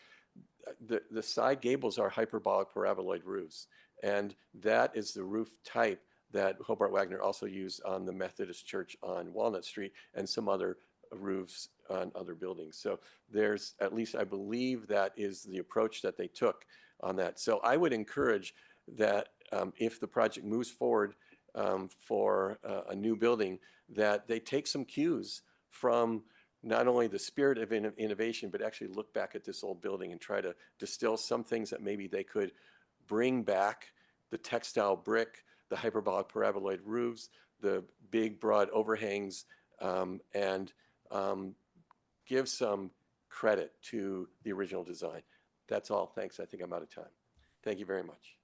The side gables are hyperbolic paraboloid roofs, and that is the roof type that Hobart Wagner also used on the Methodist Church on Walnut Street and some other roofs on other buildings. So there's, at least I believe, that is the approach that they took on that. So I would encourage that if the project moves forward for a new building, that they take some cues from not only the spirit of innovation, but actually look back at this old building and try to distill some things that maybe they could bring back: the textile brick, the hyperbolic paraboloid roofs, the big broad overhangs, and give some credit to the original design. That's all. Thanks. I think I'm out of time. Thank you very much.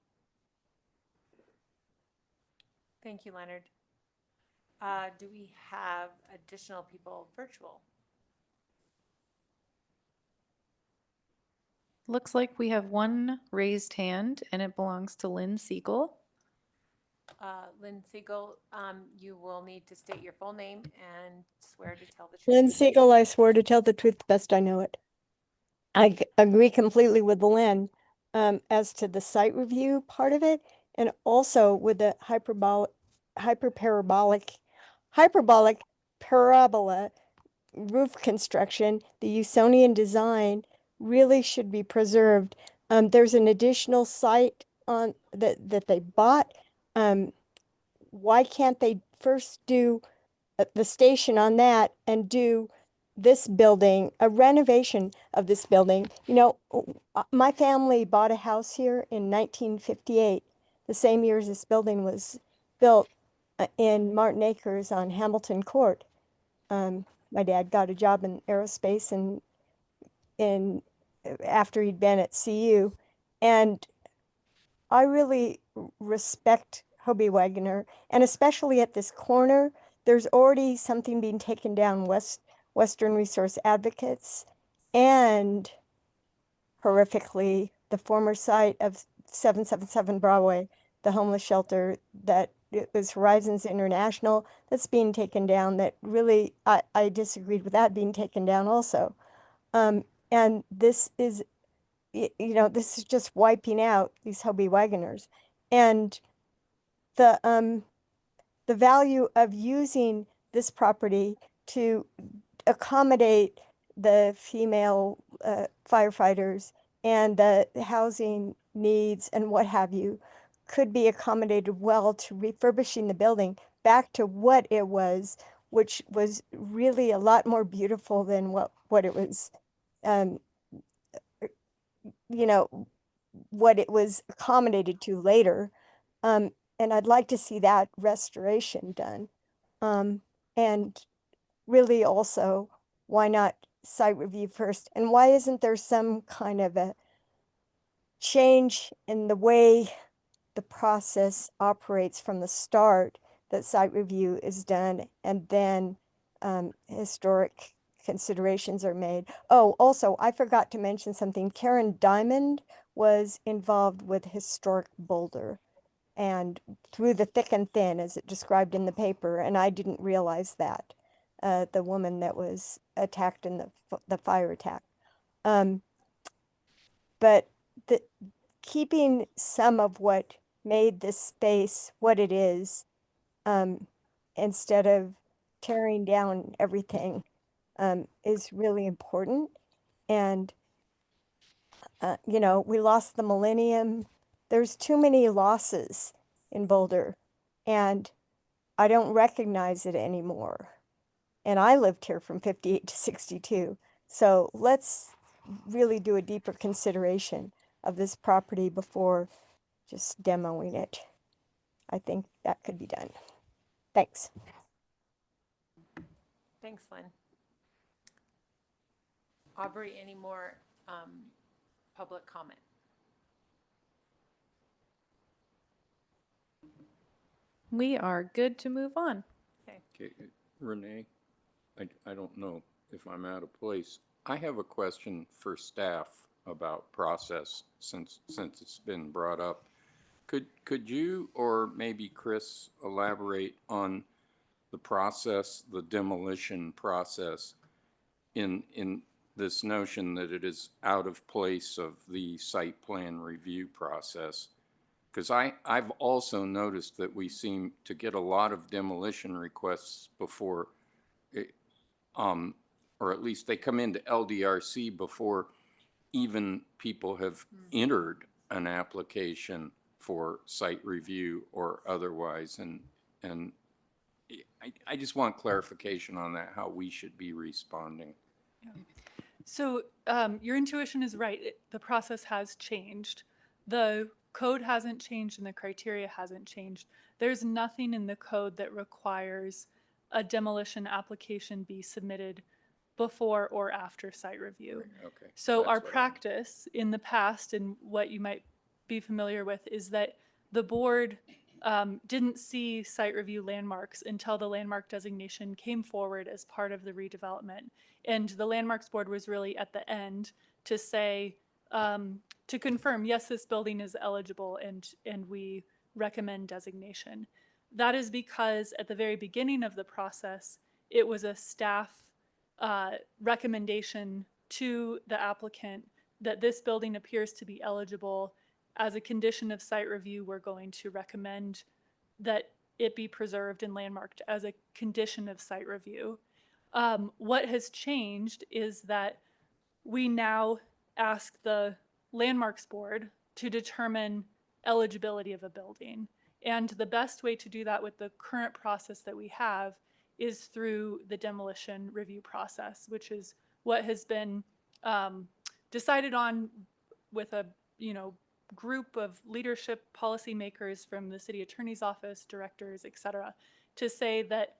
Thank you, Leonard. Do we have additional people virtual? Looks like we have one raised hand, and it belongs to Lynn Siegel. Lynn Siegel, you will need to state your full name and swear to tell the truth. Lynn Siegel, I swear to tell the truth the best I know it. I agree completely with Lynn as to the site review part of it, and also with the hyperbolic parabola roof construction. The Usonian design really should be preserved. There's an additional site on that they bought. Why can't they first do the station on that and do this building, a renovation of this building? You know, my family bought a house here in 1958, the same year as this building was built, in Martin Acres on Hamilton Court. My dad got a job in aerospace and after he'd been at CU, and I really respect Hobie Wagoner, and especially at this corner, there's already something being taken down, Western Resource Advocates, and horrifically, the former site of 777 Broadway, the homeless shelter that it was Horizons International, that's being taken down. That really, I disagreed with that being taken down also. And this is, you know, this is just wiping out these Hobie Wagoners. And the value of using this property to accommodate the female firefighters and the housing needs and what have you could be accommodated well to refurbishing the building back to what it was, which was really a lot more beautiful than what it was, you know, what it was accommodated to later. And I'd like to see that restoration done. And really also, why not site review first? And why isn't there some kind of a change in the way the process operates from the start, that site review is done and then historic considerations are made? Oh, also, I forgot to mention something. Karen Diamond was involved with Historic Boulder, and through the thick and thin, as it described in the paper, and I didn't realize that, the woman that was attacked in the fire attack. But keeping some of what made this space what it is, instead of tearing down everything, is really important. And you know, we lost the Millennium. There's too many losses in Boulder, and I don't recognize it anymore. And I lived here from 58 to 62. So let's really do a deeper consideration of this property before just demoing it. I think that could be done. Thanks. Thanks, Lynn. Aubrey, any more public comment? We are good to move on. Okay, Renee, I don't know if I'm out of place. I have a question for staff about process since it's been brought up. Could you or maybe Chris elaborate on the process, the demolition process, in this notion that it is out of place of the site plan review process? Because I've also noticed that we seem to get a lot of demolition requests before, or at least they come into LDRC before even people have entered an application for site review or otherwise. And And I just want clarification on that, how we should be responding. So your intuition is right. The process has changed. The code hasn't changed and the criteria hasn't changed. There's nothing in the code that requires a demolition application be submitted before or after site review. Okay. So that's our what I- practice in the past, and what you might be familiar with, is that the board didn't see site review landmarks until the landmark designation came forward as part of the redevelopment. And the landmarks board was really at the end to say, to confirm, yes, this building is eligible and we recommend designation. That is because at the very beginning of the process, it was a staff recommendation to the applicant that this building appears to be eligible. As a condition of site review, we're going to recommend that it be preserved and landmarked as a condition of site review. What has changed is that we now ask the landmarks board to determine eligibility of a building. And the best way to do that with the current process that we have is through the demolition review process, which is what has been decided on with a group of leadership policymakers from the city attorney's office, directors, et cetera, to say that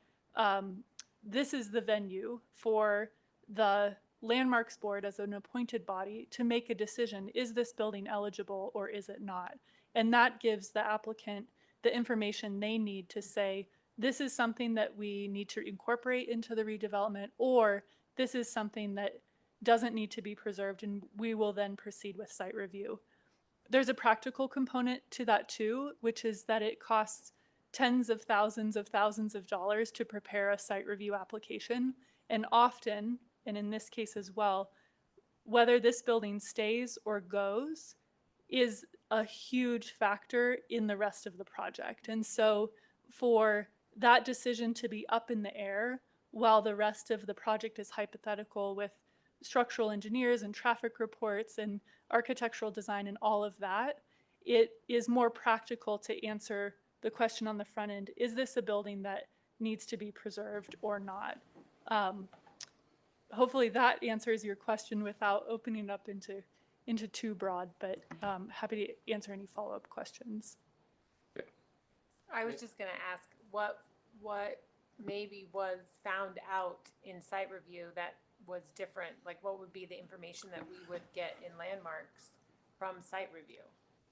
this is the venue for the landmarks board as an appointed body to make a decision: is this building eligible or is it not? And that gives the applicant the information they need to say, this is something that we need to incorporate into the redevelopment, or this is something that doesn't need to be preserved, and we will then proceed with site review. There's a practical component to that too, which is that it costs tens of thousands of dollars to prepare a site review application. And often, and in this case as well, whether this building stays or goes is a huge factor in the rest of the project. And so for that decision to be up in the air while the rest of the project is hypothetical with structural engineers and traffic reports and architectural design and all of that, it is more practical to answer the question on the front end: is this a building that needs to be preserved or not? Hopefully that answers your question without opening up into too broad, but happy to answer any follow-up questions. I was just gonna ask what maybe was found out in site review that was different? Like, what would be the information that we would get in landmarks from site review?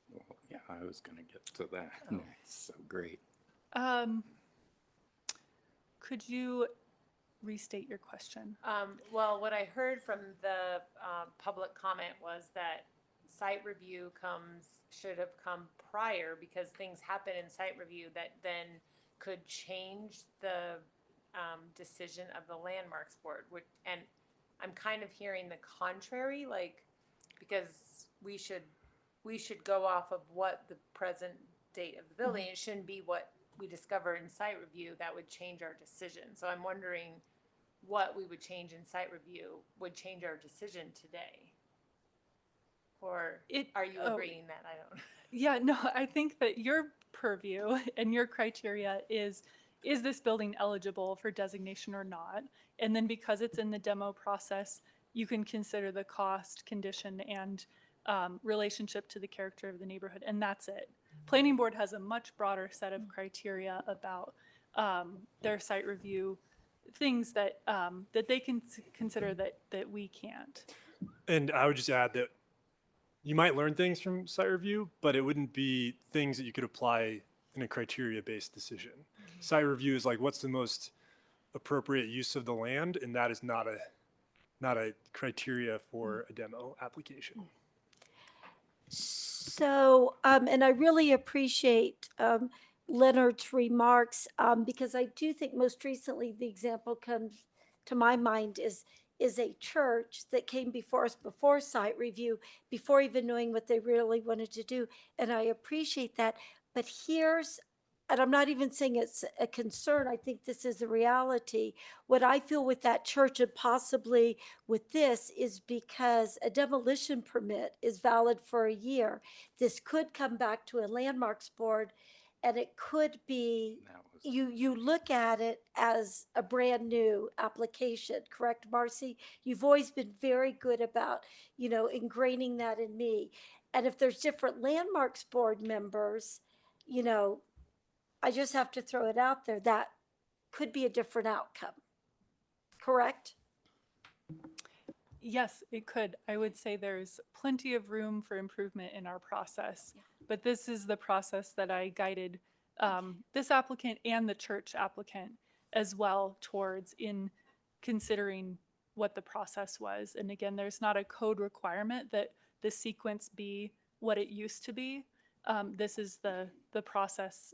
Well, yeah, I was going to get to that. Oh. So great. Could you restate your question? Well, what I heard from the public comment was that site review should have come prior, because things happen in site review that then could change the decision of the landmarks board. And I'm kind of hearing the contrary, like, because we should go off of what the present date of the building. It shouldn't be what we discover in site review that would change our decision. So I'm wondering what we would change in site review would change our decision today. Or are you agreeing that? I don't. Yeah, no, I think that your purview and your criteria is this building eligible for designation or not? And then because it's in the demo process, you can consider the cost, condition, and relationship to the character of the neighborhood, and that's it. Planning board has a much broader set of criteria about their site review, things that they can consider that we can't. And I would just add that you might learn things from site review, but it wouldn't be things that you could apply in a criteria-based decision. Site review is like, what's the most appropriate use of the land, and that is not a criteria for a demo application. So, and I really appreciate Leonard's remarks, because I do think most recently the example comes to my mind is a church that came before us before site review, before even knowing what they really wanted to do. And I appreciate that. But and I'm not even saying it's a concern, I think this is a reality. What I feel with that church, and possibly with this, is because a demolition permit is valid for a year. This could come back to a landmarks board, and it could be That was you look at it as a brand new application, correct, Marcy? You've always been very good about, ingraining that in me. And if there's different landmarks board members, I just have to throw it out there, that could be a different outcome. Correct? Yes, it could. I would say there's plenty of room for improvement in our process, but this is the process that I guided this applicant and the church applicant as well towards in considering what the process was. And again, there's not a code requirement that the sequence be what it used to be. This is the process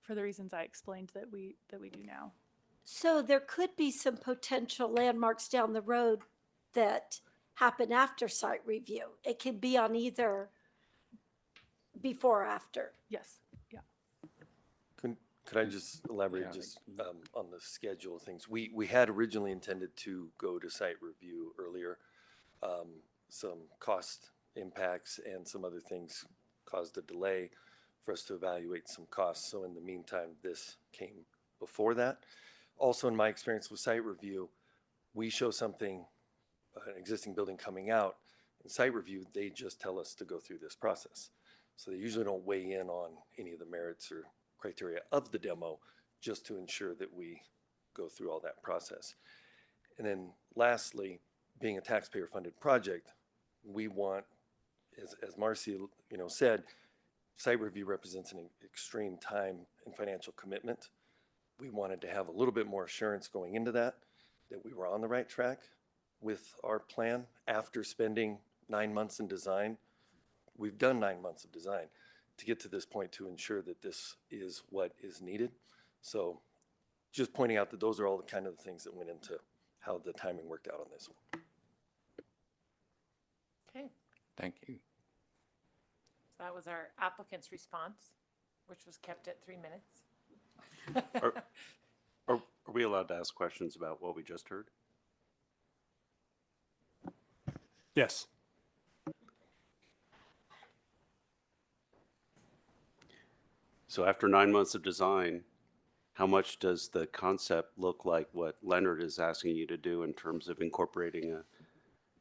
for the reasons I explained that we do now. So there could be some potential landmarks down the road that happen after site review. It can be on either before or after. Yes. Yeah. Could I just elaborate Yeah. just on the schedule of things? We had originally intended to go to site review earlier. Some cost impacts and some other things caused a delay for us to evaluate some costs. So in the meantime, this came before that. Also, in my experience with site review, we show something, an existing building coming out. In site review, they just tell us to go through this process. So they usually don't weigh in on any of the merits or criteria of the demo, just to ensure that we go through all that process. And then lastly, being a taxpayer-funded project, we want, as Marcy said, site review represents an extreme time and financial commitment. We wanted to have a little bit more assurance going into that we were on the right track with our plan after spending 9 months in design. We've done 9 months of design to get to this point to ensure that this is what is needed. So just pointing out that those are all the kind of the things that went into how the timing worked out on this one. Okay, Thank you. so that was our applicant's response, which was kept at 3 minutes. Are we allowed to ask questions about what we just heard? Yes. So after 9 months of design, how much does the concept look like what Leonard is asking you to do in terms of incorporating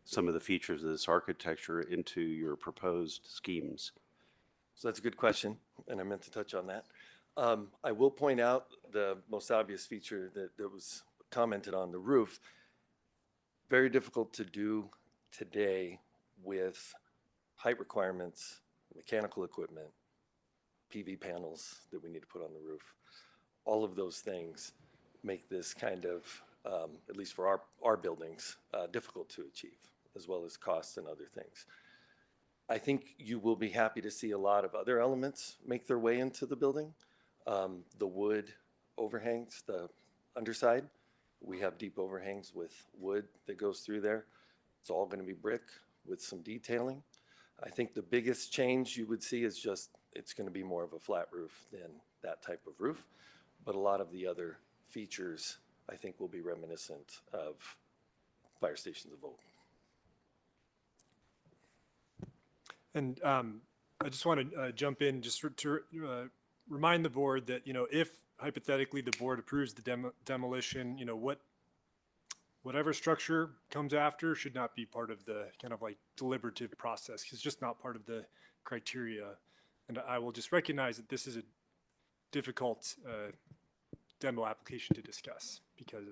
some of the features of this architecture into your proposed schemes? So that's a good question, and I meant to touch on that. I will point out the most obvious feature that was commented on, the roof. Very difficult to do today with height requirements, mechanical equipment, PV panels that we need to put on the roof. All of those things make this kind of, at least for our buildings, difficult to achieve, as well as costs and other things. I think you will be happy to see a lot of other elements make their way into the building. The wood overhangs, the underside, we have deep overhangs with wood that goes through there. It's all going to be brick with some detailing. I think the biggest change you would see is just it's going to be more of a flat roof than that type of roof. But a lot of the other features, I think, will be reminiscent of fire stations of old. And I just want to jump in just to remind the board that, if hypothetically the board approves the demolition, whatever structure comes after should not be part of the kind of like deliberative process. It's just not part of the criteria. And I will just recognize that this is a difficult demo application to discuss because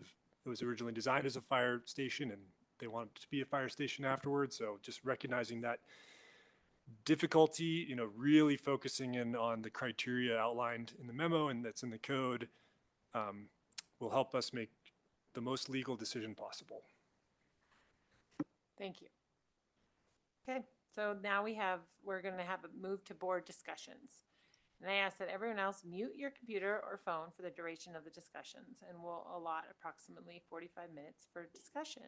it was originally designed as a fire station and they wanted it to be a fire station afterwards. So just recognizing that difficulty, really focusing in on the criteria outlined in the memo and that's in the code will help us make the most legal decision possible. Thank you. Okay, so now we're going to have a move to board discussions. And I ask that everyone else mute your computer or phone for the duration of the discussions, and we'll allot approximately 45 minutes for discussion.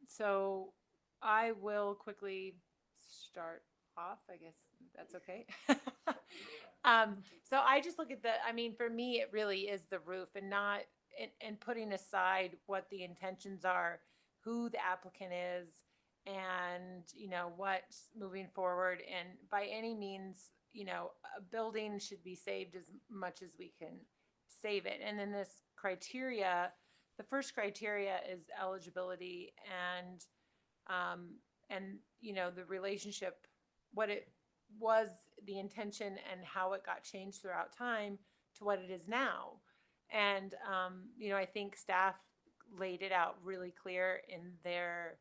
So I will quickly start off, I guess that's okay. So I just look at for me, it really is the roof and not, and putting aside what the intentions are, who the applicant is, and what's moving forward. And by any means, you know, a building should be saved as much as we can save it. And then this criteria, the first criteria is eligibility and, you know, the relationship, what it was, the intention and how it got changed throughout time to what it is now. And, you know, I think staff laid it out really clear in their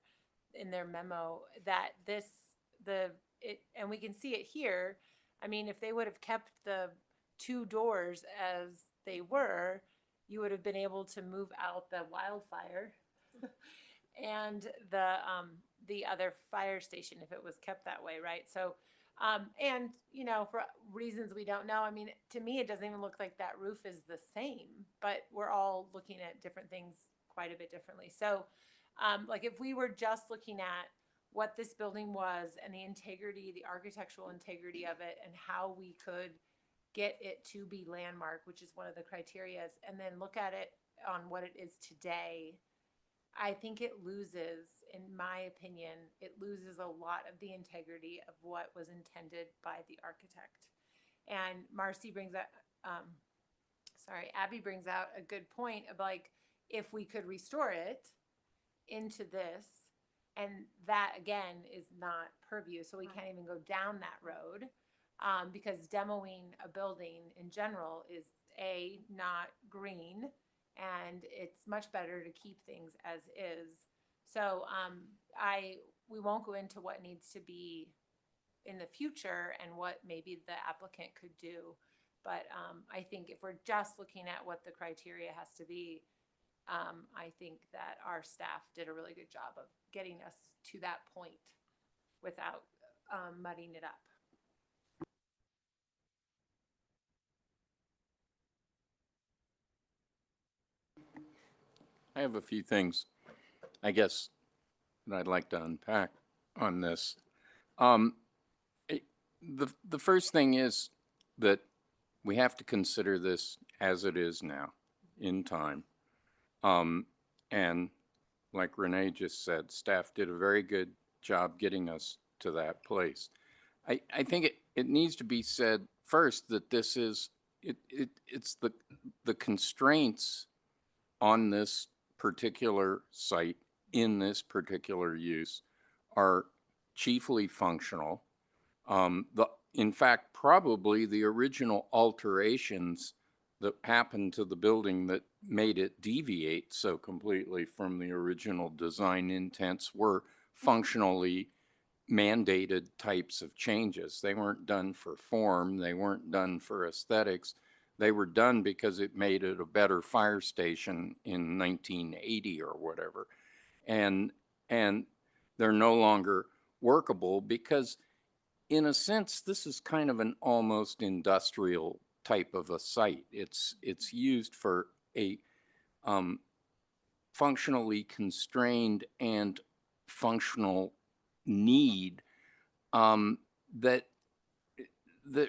memo that and we can see it here. I mean, if they would have kept the 2 doors as they were, you would have been able to move out the wildfire and the other fire station if it was kept that way, right? So, and you know, for reasons we don't know, I mean, to me, it doesn't even look like that roof is the same, but we're all looking at different things quite a bit differently. So, like if we were just looking at what this building was and the integrity, the architectural integrity of it, and how we could get it to be landmark, which is one of the criterias, and then look at it on what it is today, I think it loses, in my opinion, it loses a lot of the integrity of what was intended by the architect. And Marcy brings up, Abby brings out a good point of like, if we could restore it into this, and that again is not purview, so we can't even go down that road, because demoing a building in general is not green, and it's much better to keep things as is. So we won't go into what needs to be in the future and what maybe the applicant could do, but I think if we're just looking at what the criteria has to be, I think that our staff did a really good job of getting us to that point without mudding it up. I have a few things, I guess, that I'd like to unpack on this. The first thing is that we have to consider this as it is now, in time. And like Renee just said, staff did a very good job getting us to that place. I think it needs to be said first that this is, it's the constraints on this particular site in this particular use are chiefly functional. In fact, probably the original alterations that happened to the building that made it deviate so completely from the original design intents were functionally mandated types of changes. They weren't done for form, they weren't done for aesthetics. They were done because it made it a better fire station in 1980 or whatever. And they're no longer workable because, in a sense, this is kind of an almost industrial type of a site. It's used for a functionally constrained and functional need that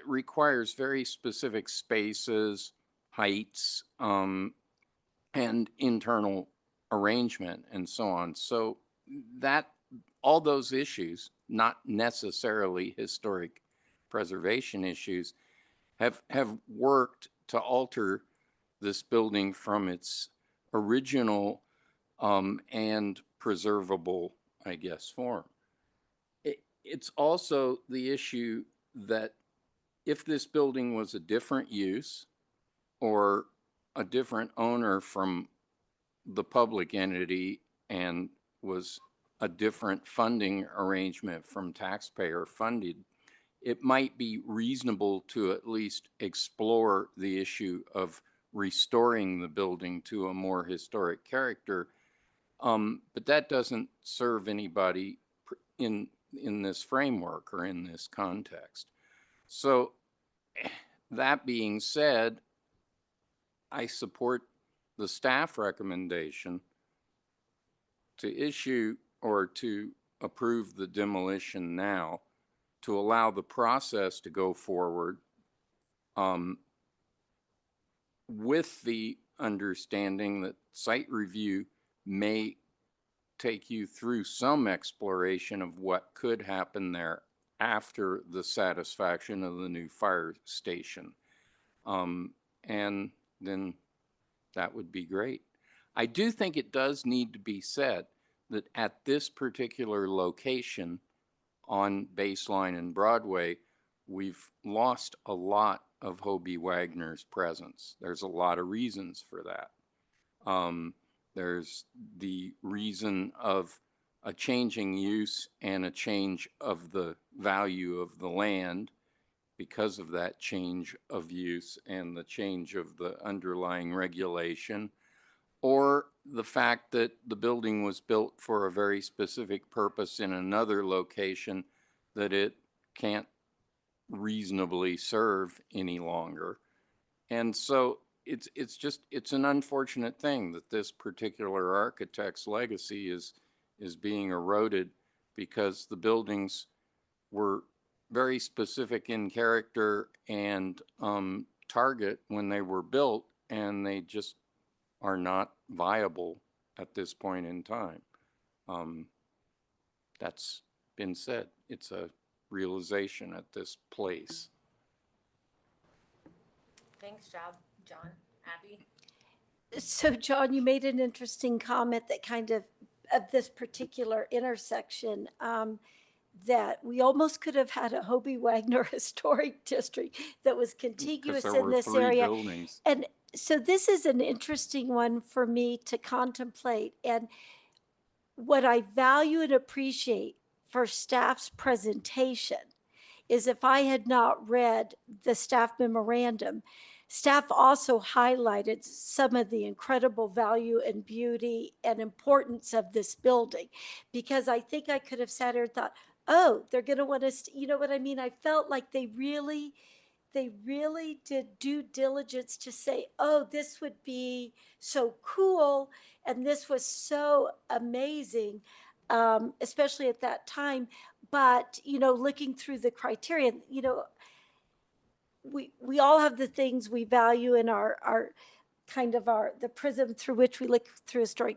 requires very specific spaces, heights, and internal arrangement and so on. So that all those issues, not necessarily historic preservation issues, have worked to alter this building from its original and preservable, I guess, form. It's also the issue that if this building was a different use or a different owner from the public entity and was a different funding arrangement from taxpayer funded, it might be reasonable to at least explore the issue of restoring the building to a more historic character. But that doesn't serve anybody in this framework or in this context. So that being said, I support the staff recommendation to issue or to approve the demolition now to allow the process to go forward with the understanding that site review may take you through some exploration of what could happen there after the satisfaction of the new fire station. And then that would be great. I do think it does need to be said that at this particular location on Baseline and Broadway, we've lost a lot of Hobie Wagner's presence. There's a lot of reasons for that. There's the reason of a changing use and a change of the value of the land because of that change of use and the change of the underlying regulation, or the fact that the building was built for a very specific purpose in another location that it can't reasonably serve any longer. And so it's an unfortunate thing that this particular architect's legacy is being eroded because the buildings were very specific in character and target when they were built, and they just are not viable at this point in time. That's been said. It's a realization at this place. Thanks, John. Abby? So, John, you made an interesting comment that kind of this particular intersection, that we almost could have had a Hobie Wagner historic district that was contiguous there in were this 3 area. buildings. And so this is an interesting one for me to contemplate. And what I value and appreciate for staff's presentation is, if I had not read the staff memorandum, staff also highlighted some of the incredible value and beauty and importance of this building, because I think I could have sat here and thought, oh, they're going to want us, you know what I mean? I felt like they really did due diligence to say, oh, this would be so cool, and this was so amazing, especially at that time. But, looking through the criteria, we all have the things we value in our the prism through which we look through historic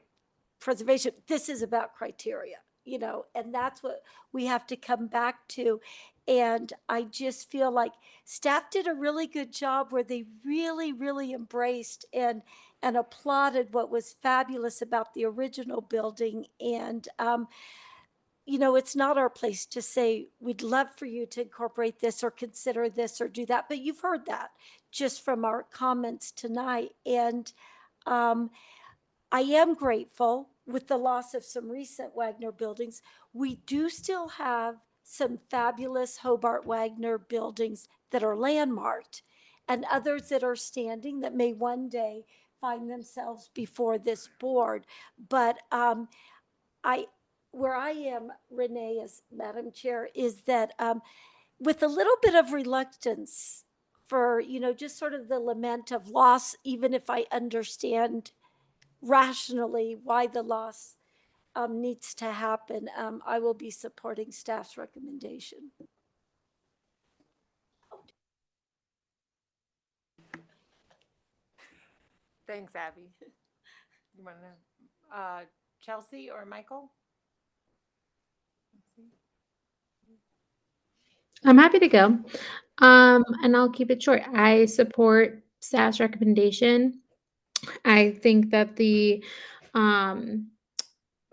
preservation. This is about criteria, and that's what we have to come back to. And I just feel like staff did a really good job where they really, really embraced and applauded what was fabulous about the original building. And, it's not our place to say, we'd love for you to incorporate this or consider this or do that. But you've heard that just from our comments tonight. And I am grateful with the loss of some recent Wagner buildings. We do still have some fabulous Hobart Wagner buildings that are landmarked, and others that are standing that may one day find themselves before this board. But where I am, Renee, as Madam Chair, is that with a little bit of reluctance for, just sort of the lament of loss, even if I understand rationally why the loss needs to happen, I will be supporting staff's recommendation. Thanks, Abby. You want to, Chelsea or Michael? I'm happy to go. And I'll keep it short. I support staff's recommendation. I think that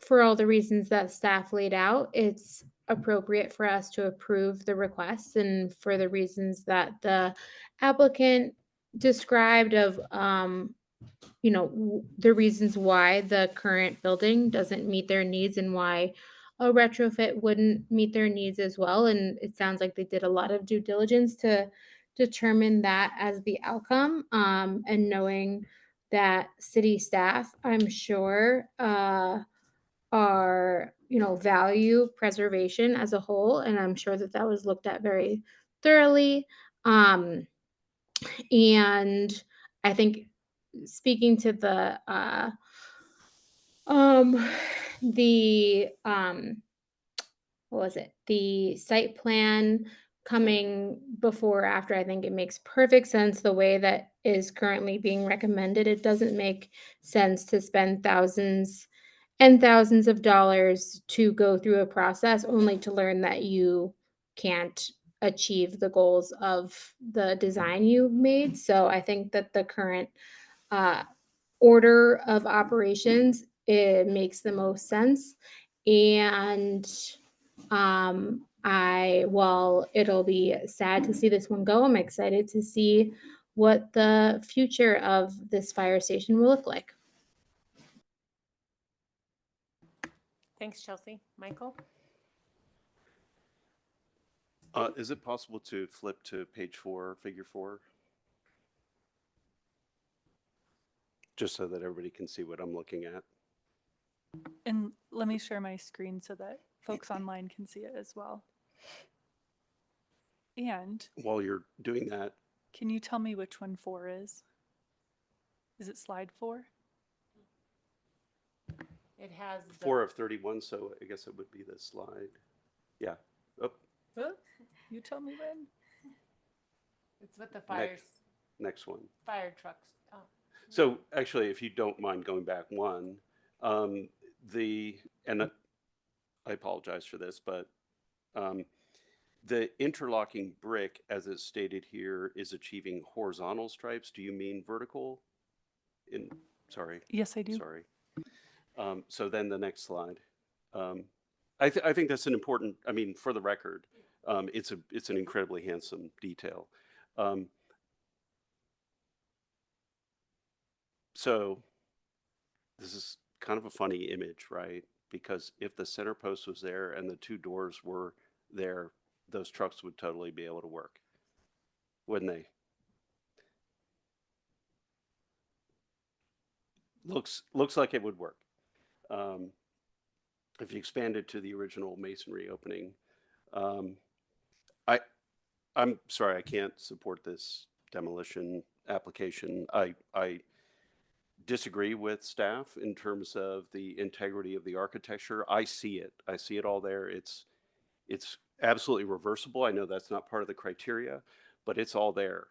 for all the reasons that staff laid out, it's appropriate for us to approve the request, and for the reasons that the applicant described of, the reasons why the current building doesn't meet their needs and why a retrofit wouldn't meet their needs as well. And it sounds like they did a lot of due diligence to determine that as the outcome, and knowing that city staff, I'm sure, are, value preservation as a whole. And I'm sure that that was looked at very thoroughly. And I think, speaking to the what was it? The site plan coming before or after, I think it makes perfect sense the way that is currently being recommended. It doesn't make sense to spend thousands and thousands of dollars to go through a process only to learn that you can't achieve the goals of the design you made. So I think that the current order of operations, it makes the most sense. And while it'll be sad to see this one go, I'm excited to see what the future of this fire station will look like. Thanks, Chelsea. Michael? Is it possible to flip to page 4, figure 4? Just so that everybody can see what I'm looking at. And let me share my screen so that folks online can see it as well. And While you're doing that, can you tell me which one 4 is? Is it slide 4? It has 4 of 31, so I guess it would be this slide. Yeah. Oh, You tell me when. It's with the next one. fire trucks. Oh. So actually, if you don't mind going back one, and I apologize for this, but the interlocking brick, as it's stated here, is achieving horizontal stripes. Do you mean vertical? Sorry. Yes, I do. Sorry. So then the next slide. I think that's an important, I mean, for the record, it's an incredibly handsome detail. So this is kind of a funny image, right? Because if the center post was there and the 2 doors were there, those trucks would totally be able to work, wouldn't they? Looks like it would work. If you expand it to the original masonry opening, I'm sorry, I can't support this demolition application. I disagree with staff in terms of the integrity of the architecture. I see it all there. It's absolutely reversible. I know that's not part of the criteria, but it's all there.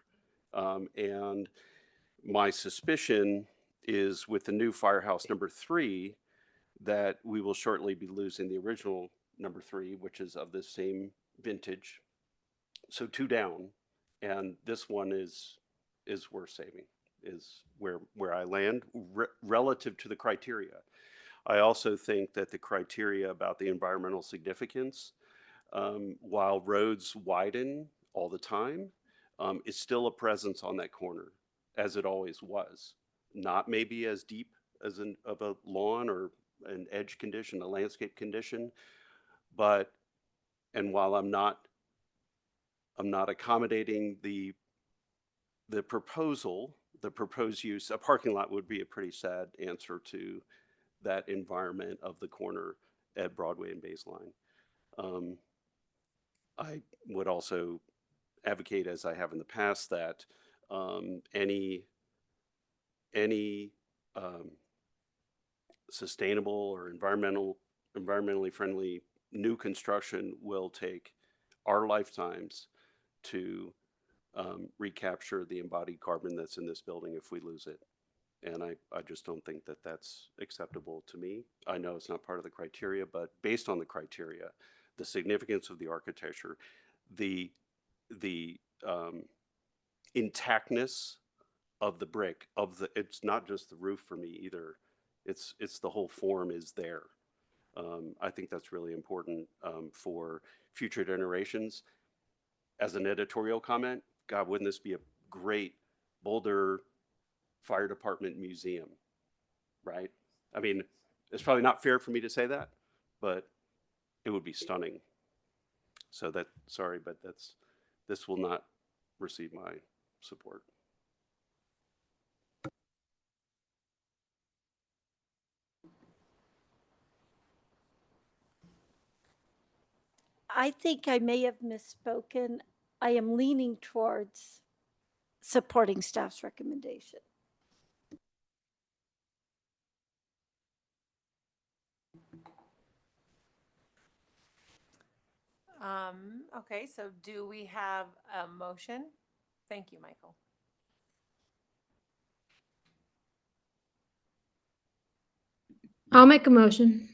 And my suspicion is with the new firehouse number 3 that we will shortly be losing the original number 3, which is of the same vintage. So 2 down, and this one is worth saving, is where I land relative to the criteria. I also think that the criteria about the environmental significance, while roads widen all the time, is still a presence on that corner, as it always was. Not maybe as deep as of a lawn or an edge condition, a landscape condition, but, and while I'm not accommodating the proposed use, a parking lot would be a pretty sad answer to that environment of the corner at Broadway and Baseline. I would also advocate, as I have in the past, that any sustainable or environmentally friendly new construction will take our lifetimes to recapture the embodied carbon that's in this building if we lose it. And I just don't think that that's acceptable to me. I know it's not part of the criteria, but based on the criteria, the significance of the architecture, the intactness of the brick, it's not just the roof for me either. It's the whole form is there. I think that's really important for future generations. As an editorial comment, God, wouldn't this be a great Boulder Fire Department museum, right? I mean, it's probably not fair for me to say that, but it would be stunning. So sorry, but this will not receive my support. I think I may have misspoken. I am leaning towards supporting staff's recommendation. Okay, so do we have a motion? Thank you, Michael. I'll make a motion.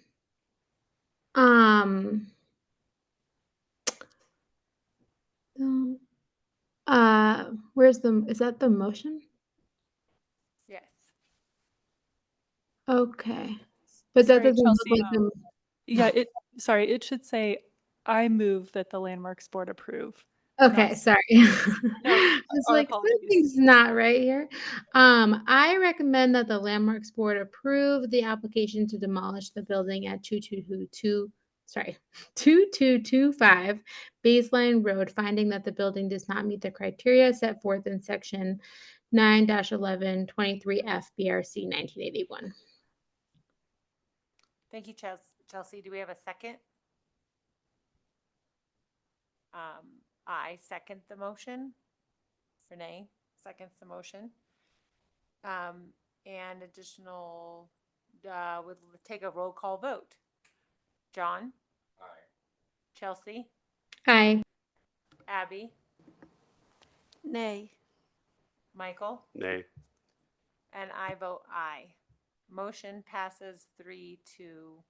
Is that the motion? Yes. Okay. But that Sorry, doesn't look Chelsea. like the, Yeah, it should say, I move that the Landmarks Board approve. okay, not- sorry. No, It's our like apologies. something's not right here. I recommend that the Landmarks Board approve the application to demolish the building at 2225 Baseline Road, finding that the building does not meet the criteria set forth in section 9-1123F BRC 1981. Thank you, Chelsea. Do we have a second? I second the motion. Renee seconds the motion. And additional, we'll take a roll call vote. John? Aye. Chelsea? Aye. Abby? Nay. Michael? Nay. And I vote aye. Motion passes 3-2.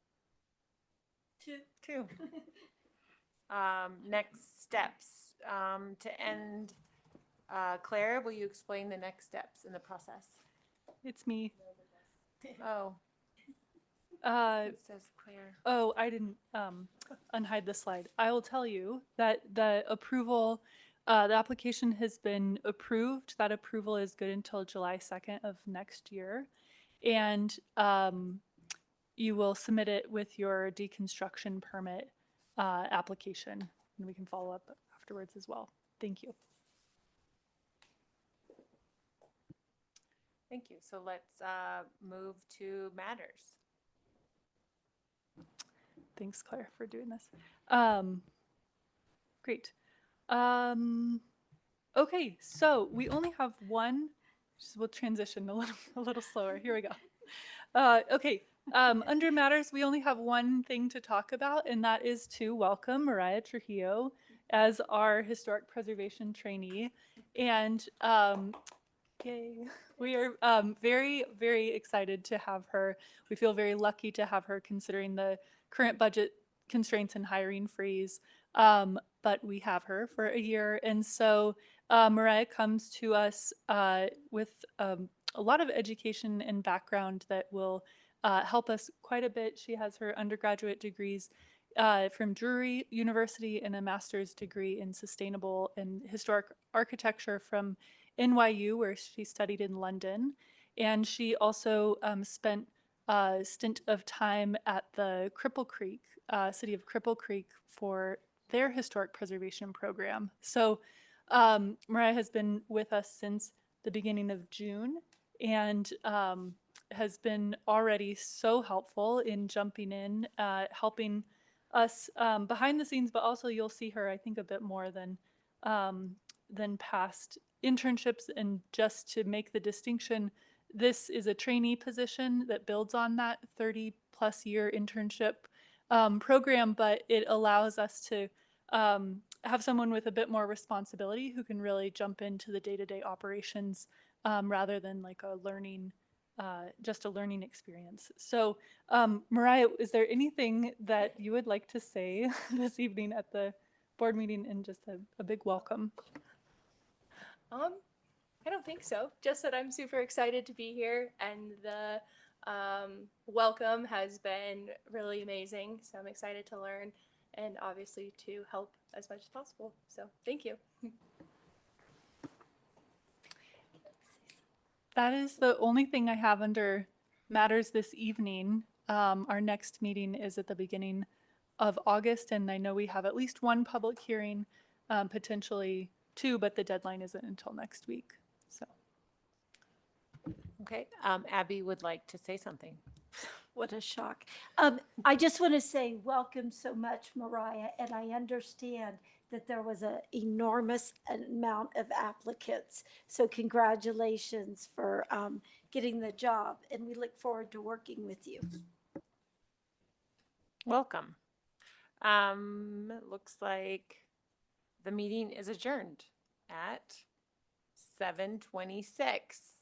Next steps, to end, Claire, will you explain the next steps in the process? It's me. Oh, it says Claire. Oh, I didn't unhide the slide. I will tell you that the approval, the application has been approved. That approval is good until July 2nd of next year. And you will submit it with your deconstruction permit application, and we can follow up afterwards as well. Thank you. Thank you. So let's move to matters. Thanks, Claire, for doing this. Great. Okay, so we only have one. We'll transition a little slower. Here we go. Okay. Under matters, we only have one thing to talk about, and that is to welcome Mariah Trujillo as our historic preservation trainee. And yay, we are very, very excited to have her. We feel very lucky to have her considering the current budget constraints and hiring freeze. But we have her for a year. And so Mariah comes to us with a lot of education and background that will help us quite a bit. She has her undergraduate degrees from Drury University and a master's degree in sustainable and historic architecture from NYU, where she studied in London. And she also spent a stint of time at the Cripple Creek, city of Cripple Creek, for their historic preservation program. So Mariah has been with us since the beginning of June, and has been already so helpful in jumping in, helping us behind the scenes, but also you'll see her, I think, a bit more than past internships. And just to make the distinction, this is a trainee position that builds on that 30+ year internship program, but it allows us to have someone with a bit more responsibility who can really jump into the day-to-day operations rather than like a learning, just a learning experience. So Mariah, is there anything that you would like to say this evening at the board meeting, and just a big welcome? I don't think so. Just that I'm super excited to be here, and the welcome has been really amazing. So I'm excited to learn and obviously to help as much as possible. So thank you. That is the only thing I have under matters this evening. Our next meeting is at the beginning of August, and I know we have at least one public hearing, potentially two, but the deadline isn't until next week. So. Okay, Abby would like to say something. What a shock. I just want to say welcome so much, Mariah, and I understand that there was an enormous amount of applicants. So congratulations for getting the job, and we look forward to working with you. Welcome. It looks like the meeting is adjourned at 7:26.